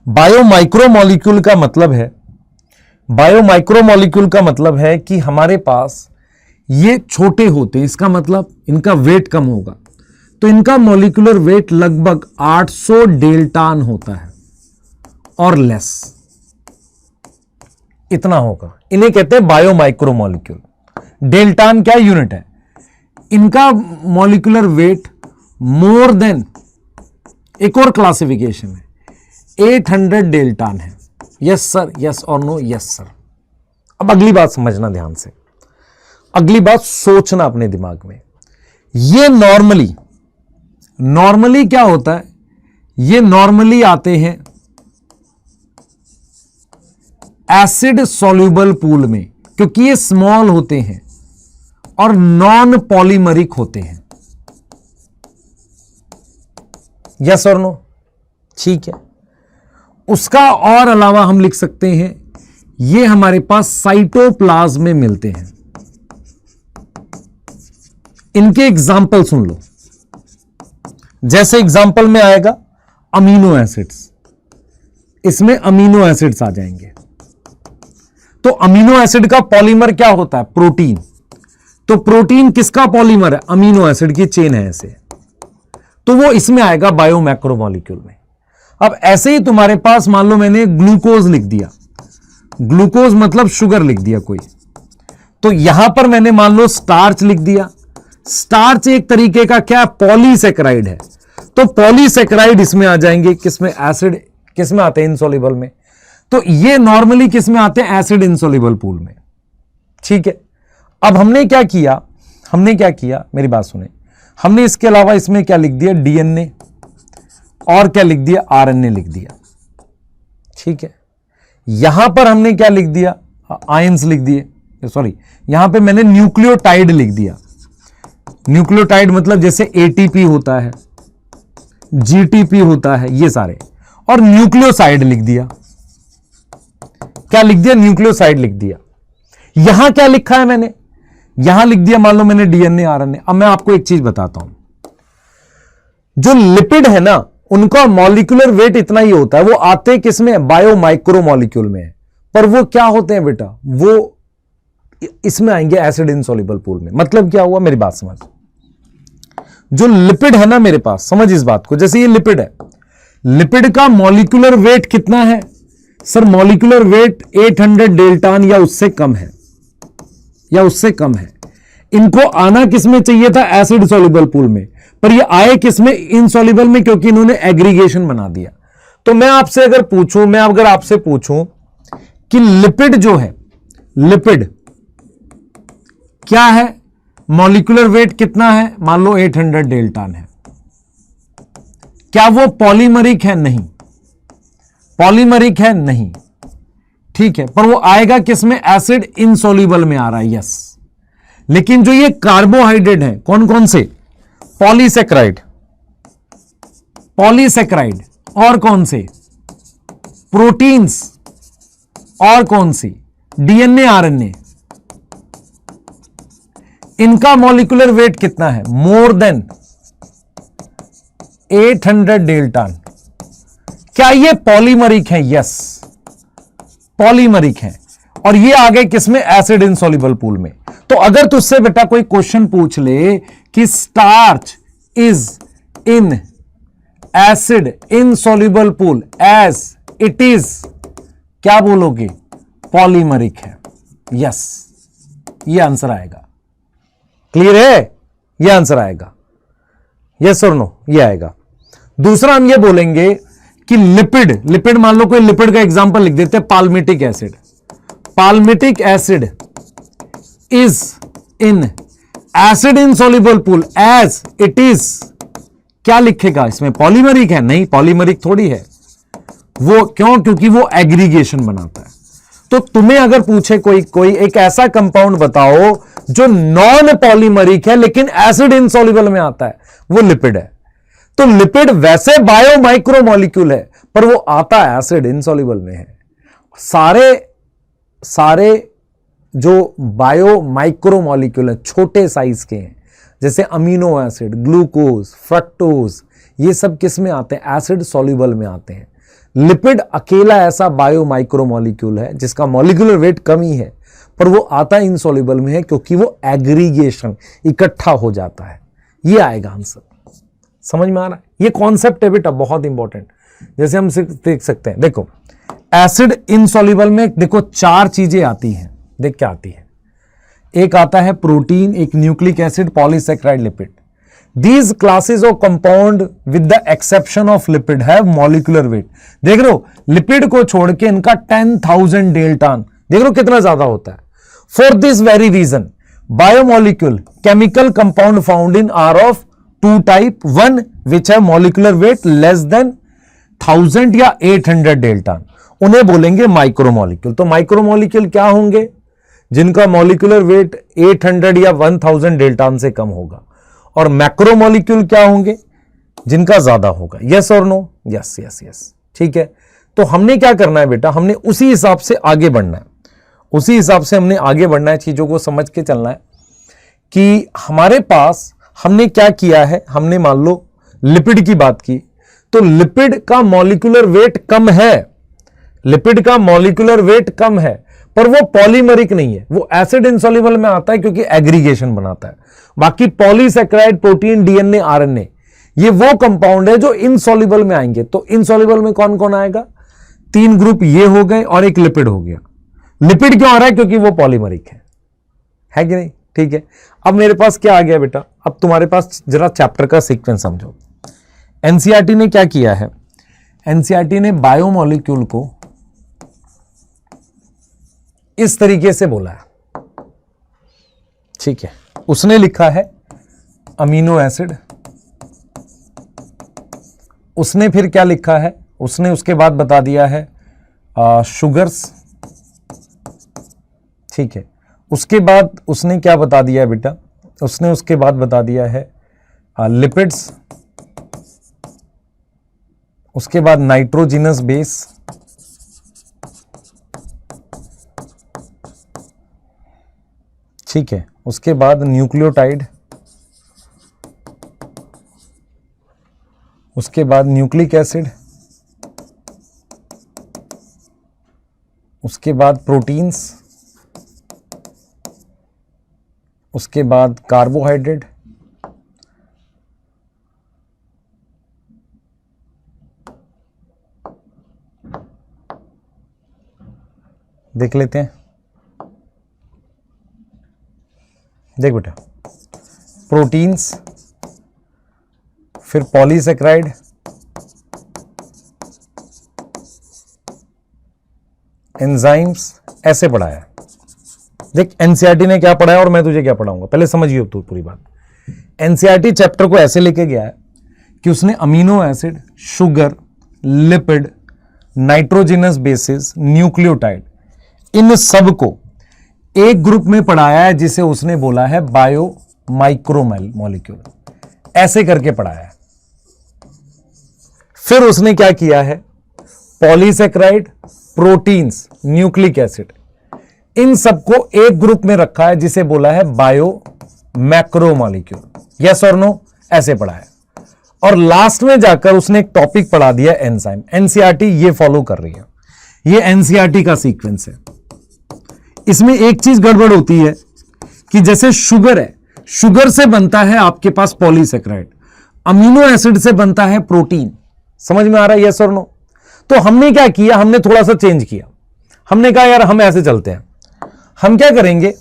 बायो माइक्रोमोलिक्यूल का मतलब है, बायो माइक्रोमोलिक्यूल का मतलब है कि हमारे पास ये छोटे होते हैं, इसका मतलब इनका वेट कम होगा। तो इनका मॉलिक्यूलर वेट लगभग 800 डेल्टान होता है और लेस, इतना होगा। इन्हें कहते हैं बायो माइक्रोमोलिक्यूल। डेल्टान क्या यूनिट है, इनका मॉलिक्यूलर वेट मोर देन, एक और क्लासिफिकेशन है, 800 डेल्टान है। यस सर, यस और नो, यस सर। अब अगली बात समझना ध्यान से, अगली बात सोचना अपने दिमाग में। ये नॉर्मली क्या होता है, ये नॉर्मली आते हैं एसिड सॉल्युबल पूल में, क्योंकि ये स्मॉल होते हैं और नॉन पॉलीमरिक होते हैं। यस और नो, ठीक है। उसका और अलावा हम लिख सकते हैं, ये हमारे पास साइटोप्लाज्म में मिलते हैं। इनके एग्जाम्पल सुन लो। जैसे एग्जाम्पल में आएगा अमीनो एसिड्स, इसमें अमीनो एसिड्स आ जाएंगे। तो अमीनो एसिड का पॉलीमर क्या होता है, प्रोटीन। तो प्रोटीन किसका पॉलीमर है, अमीनो एसिड की चेन है ऐसे, तो वो इसमें आएगा बायो मैक्रोमोलिक्यूल में। अब ऐसे ही तुम्हारे पास मान लो मैंने ग्लूकोज लिख दिया, ग्लूकोज मतलब शुगर लिख दिया कोई, तो यहां पर मैंने मान लो स्टार्च लिख दिया। स्टार्च एक तरीके का क्या, पॉलीसेक्राइड है, तो पॉलीसेक्राइड इसमें आ जाएंगे, किसमें, एसिड, किसमें आते हैं, इनसॉल्युबल में। तो ये नॉर्मली किसमें आते हैं, एसिड इनसॉल्युबल पूल में, ठीक है। अब हमने क्या किया, मेरी बात सुने, हमने इसके अलावा इसमें क्या लिख दिया, डीएनए, और क्या लिख दिया, आरएनए लिख दिया। ठीक है, यहां पर हमने क्या लिख दिया, आयंस लिख दिए, सॉरी यहां पे मैंने न्यूक्लियोटाइड लिख दिया। न्यूक्लियोटाइड मतलब जैसे एटीपी होता है, जीटीपी होता है, ये सारे, और न्यूक्लियोसाइड लिख दिया। क्या लिख दिया, न्यूक्लियोसाइड लिख दिया। यहां क्या लिखा है मैंने, यहां लिख दिया, मान लो मैंने डीएनए आरएनए। अब मैं आपको एक चीज बताता हूं, जो लिपिड है ना, उनका मॉलिक्यूलर वेट इतना ही होता है। वो आते किसमें, बायो माइक्रो मॉलिक्यूल में, पर वो क्या होते हैं बेटा, वो इसमें आएंगे एसिड इनसॉल्युबल पूल में। मतलब क्या हुआ, मेरी बात समझ, जो लिपिड है ना मेरे पास, समझ इस बात को, जैसे ये लिपिड है, लिपिड का मॉलिक्यूलर वेट कितना है सर, मॉलिक्यूलर वेट 800 डेल्टान या उससे कम है, या उससे कम है। इनको आना किसमें चाहिए था, एसिड सॉल्युबल पूल में, पर ये आए किसमें, इनसॉल्युबल में, क्योंकि इन्होंने एग्रीगेशन बना दिया। तो मैं आपसे अगर पूछूं कि लिपिड जो है, लिपिड क्या है, मॉलिक्यूलर वेट कितना है, मान लो 800 डेल्टान है, क्या वो पॉलीमरिक है, नहीं, पॉलीमरिक है नहीं, ठीक है, पर वो आएगा किसमें, एसिड इनसॉल्युबल में आ रहा है, यस। लेकिन जो ये कार्बोहाइड्रेट है, कौन कौन से, पॉलीसेक्राइड, पॉलीसेक्राइड, और कौन से, प्रोटीन्स, और कौन सी, डीएनए आरएनए, इनका मॉलिक्यूलर वेट कितना है, मोर देन 800 डेल्टान। क्या ये पॉलीमरिक है, यस, पॉलीमरिक है, और ये आ गए किसमें, एसिड इनसॉल्युबल पूल में। तो अगर तुझसे बेटा कोई क्वेश्चन पूछ ले कि starch is in acid insoluble pool as it is, क्या बोलोगे, पॉलीमरिक है, यस, ये आंसर आएगा। क्लियर है, ये आंसर आएगा, यस और नो, ये आएगा। दूसरा हम ये बोलेंगे कि लिपिड मान लो कोई लिपिड का एग्जांपल लिख देते हैं, palmitic acid, palmitic acid is in acid insoluble pool as it is, क्या लिखेगा इसमें, पॉलीमरिक है, नहीं, पॉलीमरिक थोड़ी है वो, क्यों, क्योंकि वो एग्रीगेशन बनाता है। तो तुम्हें अगर पूछे कोई एक ऐसा कंपाउंड बताओ जो नॉन पॉलीमरिक है लेकिन एसिड इनसॉल्युबल में आता है, वो लिपिड है। तो लिपिड वैसे बायो माइक्रो मॉलिक्यूल है, पर वो आता एसिड इनसॉल्युबल में है। सारे जो बायो माइक्रो मॉलिक्यूल है, छोटे साइज के हैं, जैसे अमीनो एसिड, ग्लूकोज, फ्रक्टोज, ये सब किस में आते हैं, एसिड सॉल्युबल में आते हैं। लिपिड अकेला ऐसा बायो माइक्रो मॉलिक्यूल है जिसका मॉलिक्यूलर वेट कम ही है, पर वो आता इनसॉल्युबल में है, क्योंकि वो एग्रीगेशन, इकट्ठा हो जाता है। ये आएगा आंसर, समझ में आ रहा है। ये कॉन्सेप्ट है बेटा बहुत इंपॉर्टेंट। जैसे हम देख सकते हैं, देखो एसिड इनसॉल्युबल में देखो 4 चीजें आती हैं, देख क्या आती है, एक आता है प्रोटीन, एक nucleic acid, polysaccharide, lipid. These classes of compound with the exception of lipid have molecular weight। देख रहे हो, लिपिड को छोड़ के इनका 10,000 डेल्टान, देख रहे हो कितना ज्यादा होता है। For this very reason, biomolecule chemical compound found in are of 2 type, one which have molecular weight less than 1000 या 800 डेल्टान, उन्हें बोलेंगे माइक्रोमोलिक्यूल। तो माइक्रोमोलिक्यूल क्या होंगे, जिनका मॉलिक्यूलर वेट 800 या 1000 डेल्टान से कम होगा, और मैक्रोमोलिक्यूल क्या होंगे, जिनका ज्यादा होगा। यस और नो, यस यस यस, ठीक है। तो हमने क्या करना है बेटा, हमने उसी हिसाब से आगे बढ़ना है, उसी हिसाब से हमने आगे बढ़ना है, चीजों को समझ के चलना है कि हमारे पास हमने क्या किया है। हमने मान लो लिपिड की बात की, तो लिपिड का मॉलिक्यूलर वेट कम है, लिपिड का मॉलिक्यूलर वेट कम है, पर वो पॉलीमरिक नहीं है, वो एसिड इनसॉल्युबल में आता है क्योंकि एग्रीगेशन बनाता है। बाकी पॉलीसेक्राइड, प्रोटीन, डीएनए, आरएनए, ये वो कंपाउंड है जो इनसॉल्युबल में आएंगे। तो इनसॉल्युबल में कौन कौन आएगा, 3 ग्रुप ये हो गए और एक लिपिड हो गया। लिपिड क्यों आ रहा है, क्योंकि वो पॉलीमरिक है कि नहीं, ठीक है। अब मेरे पास क्या आ गया बेटा, अब तुम्हारे पास जरा चैप्टर का सीक्वेंस समझो। एनसीईआरटी ने क्या किया है, एनसीईआरटी ने बायोमॉलिक्यूल को इस तरीके से बोला है, ठीक है, उसने लिखा है अमीनो एसिड। उसने फिर क्या लिखा है, उसने उसके बाद बता दिया है शुगर्स। ठीक है, उसके बाद उसने क्या बता दिया है बेटा, उसने उसके बाद बता दिया है लिपिड्स। उसके बाद नाइट्रोजिनस बेस। ठीक है, उसके बाद न्यूक्लियोटाइड। उसके बाद न्यूक्लिक एसिड। उसके बाद प्रोटीन्स। उसके बाद कार्बोहाइड्रेट। देख लेते हैं, देख बेटा, प्रोटीन्स, फिर पॉलीसेक्राइड, एंजाइम्स, ऐसे पढ़ाया। देख एनसीईआरटी ने क्या पढ़ाया और मैं तुझे क्या पढ़ाऊंगा, पहले समझिए तू पूरी बात। एनसीईआरटी चैप्टर को ऐसे लेके गया है कि उसने amino acid, sugar, lipid, nitrogenous bases, nucleotide, इन सब को एक ग्रुप में पढ़ाया है जिसे उसने बोला है बायो माइक्रो मॉलिक्यूल, ऐसे करके पढ़ाया है। फिर उसने क्या किया है, पॉलीसेक्राइड, प्रोटीन्स, न्यूक्लिक एसिड, इन सबको एक ग्रुप में रखा है जिसे बोला है बायो मैक्रो मॉलिक्यूल। यस और नो, ऐसे पढ़ाया। और लास्ट में जाकर उसने एक टॉपिक पढ़ा दिया एंजाइम। एनसीईआरटी ये फॉलो कर रही है, ये एनसीईआरटी का सीक्वेंस है। इसमें एक चीज गड़बड़ होती है कि जैसे शुगर है, शुगर से बनता है आपके पास पॉलीसेक्राइड, अमीनो एसिड से बनता है प्रोटीन। समझ में आ रहा है यस और नो? तो हमने क्या किया, हमने थोड़ा सा चेंज किया। हमने कहा यार हम ऐसे चलते हैं, हम क्या करेंगे,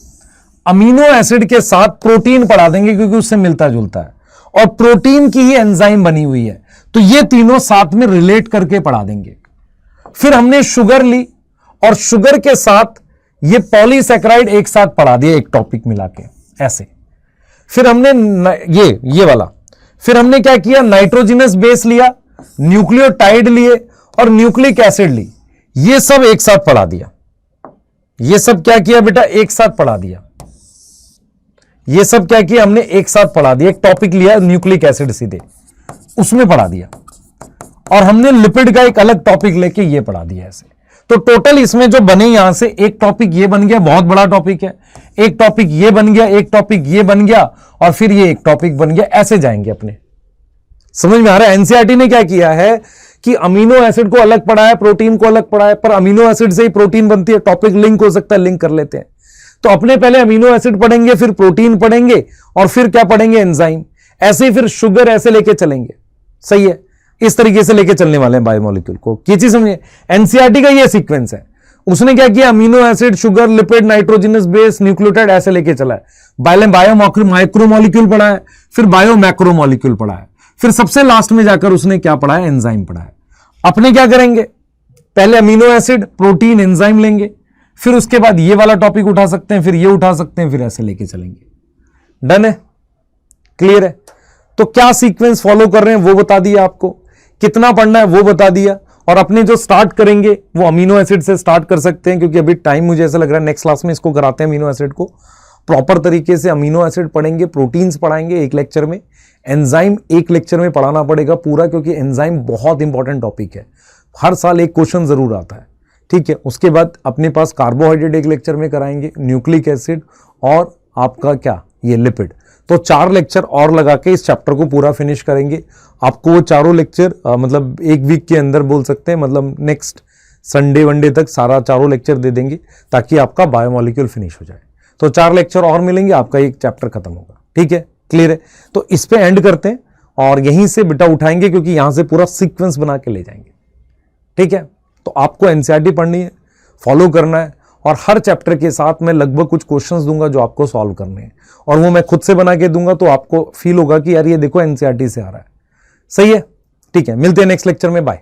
अमीनो एसिड के साथ प्रोटीन पढ़ा देंगे क्योंकि उससे मिलता जुलता है और प्रोटीन की ही एंजाइम बनी हुई है, तो ये तीनों साथ में रिलेट करके पढ़ा देंगे। फिर हमने शुगर ली और शुगर के साथ ये पॉलीसेक्राइड एक साथ पढ़ा दिया, एक टॉपिक मिला के ऐसे। फिर हमने ये वाला, फिर हमने क्या किया, नाइट्रोजिनस बेस लिया, न्यूक्लियोटाइड लिए और न्यूक्लिक एसिड ली, ये सब एक साथ पढ़ा दिया। ये सब क्या किया बेटा, एक साथ पढ़ा दिया। ये सब क्या किया हमने, एक साथ पढ़ा दिया। एक टॉपिक लिया न्यूक्लिक एसिड सीधे उसमें पढ़ा दिया और हमने लिपिड का एक अलग टॉपिक लेके ये पढ़ा दिया ऐसे। तो टोटल इसमें जो बने यहां से एक टॉपिक ये बन गया, बहुत बड़ा टॉपिक है, एक टॉपिक ये बन गया, एक टॉपिक ये बन गया और फिर ये एक टॉपिक बन गया, ऐसे जाएंगे अपने। समझ में आ रहा है? एनसीईआरटी ने क्या किया है कि अमीनो एसिड को अलग पढ़ा है, प्रोटीन को अलग पढ़ा है, पर अमीनो एसिड से ही प्रोटीन बनती है। टॉपिक लिंक हो सकता है, लिंक कर लेते हैं। तो अपने पहले अमीनो एसिड पढ़ेंगे, फिर प्रोटीन पढ़ेंगे और फिर क्या पढ़ेंगे, एंजाइम। ऐसे ही फिर शुगर ऐसे लेके चलेंगे। सही है, इस तरीके से लेके चलने वाले हैं बायोमोलिक्यूल को। ये चीज समझिए, एनसीईआरटी का ये सीक्वेंस है। उसने क्या किया, amino acid, sugar, lipid, nitrogenous base, nucleotide ऐसे लेके चला है। बायो माइक्रो मॉलिक्यूल पढ़ा है, फिर बायो मैक्रो मॉलिक्यूल पढ़ा है, फिर सबसे लास्ट में जाकर उसने क्या पढ़ा है, एंजाइम पढ़ा है। अपने क्या करेंगे, पहले अमीनो एसिड, प्रोटीन, एंजाइम लेंगे, फिर उसके बाद ये वाला टॉपिक उठा सकते हैं, फिर ये उठा सकते हैं, फिर ऐसे लेके चलेंगे। डन है, क्लियर है? तो क्या सीक्वेंस फॉलो कर रहे हैं वो बता दिया आपको, कितना पढ़ना है वो बता दिया। और अपने जो स्टार्ट करेंगे वो अमीनो एसिड से स्टार्ट कर सकते हैं, क्योंकि अभी टाइम मुझे ऐसा लग रहा है नेक्स्ट क्लास में इसको कराते हैं अमीनो एसिड को प्रॉपर तरीके से। अमीनो एसिड पढ़ेंगे, प्रोटीन्स पढ़ाएंगे एक लेक्चर में, एंजाइम एक लेक्चर में पढ़ाना पड़ेगा पूरा, क्योंकि एंजाइम बहुत इंपॉर्टेंट टॉपिक है। हर साल एक क्वेश्चन जरूर आता है, ठीक है। उसके बाद अपने पास कार्बोहाइड्रेट एक लेक्चर में कराएंगे, न्यूक्लिक एसिड और आपका क्या, ये लिपिड। तो 4 लेक्चर और लगा के इस चैप्टर को पूरा फिनिश करेंगे। आपको वो चारों लेक्चर मतलब एक वीक के अंदर बोल सकते हैं, मतलब नेक्स्ट संडे वनडे तक सारा चारों लेक्चर दे देंगे, ताकि आपका बायोमोलिक्यूल फिनिश हो जाए। तो 4 लेक्चर और मिलेंगे, आपका एक चैप्टर खत्म होगा। ठीक है, क्लियर है? तो इस पे एंड करते हैं और यहीं से बेटा उठाएंगे, क्योंकि यहां से पूरा सीक्वेंस बना के ले जाएंगे। ठीक है, तो आपको एनसीईआरटी पढ़नी है, फॉलो करना है, और हर चैप्टर के साथ मैं लगभग कुछ क्वेश्चंस दूंगा जो आपको सॉल्व करने हैं, और वो मैं खुद से बना के दूंगा, तो आपको फील होगा कि यार ये देखो एनसीईआरटी से आ रहा है। सही है? ठीक है, मिलते हैं नेक्स्ट लेक्चर में, बाय।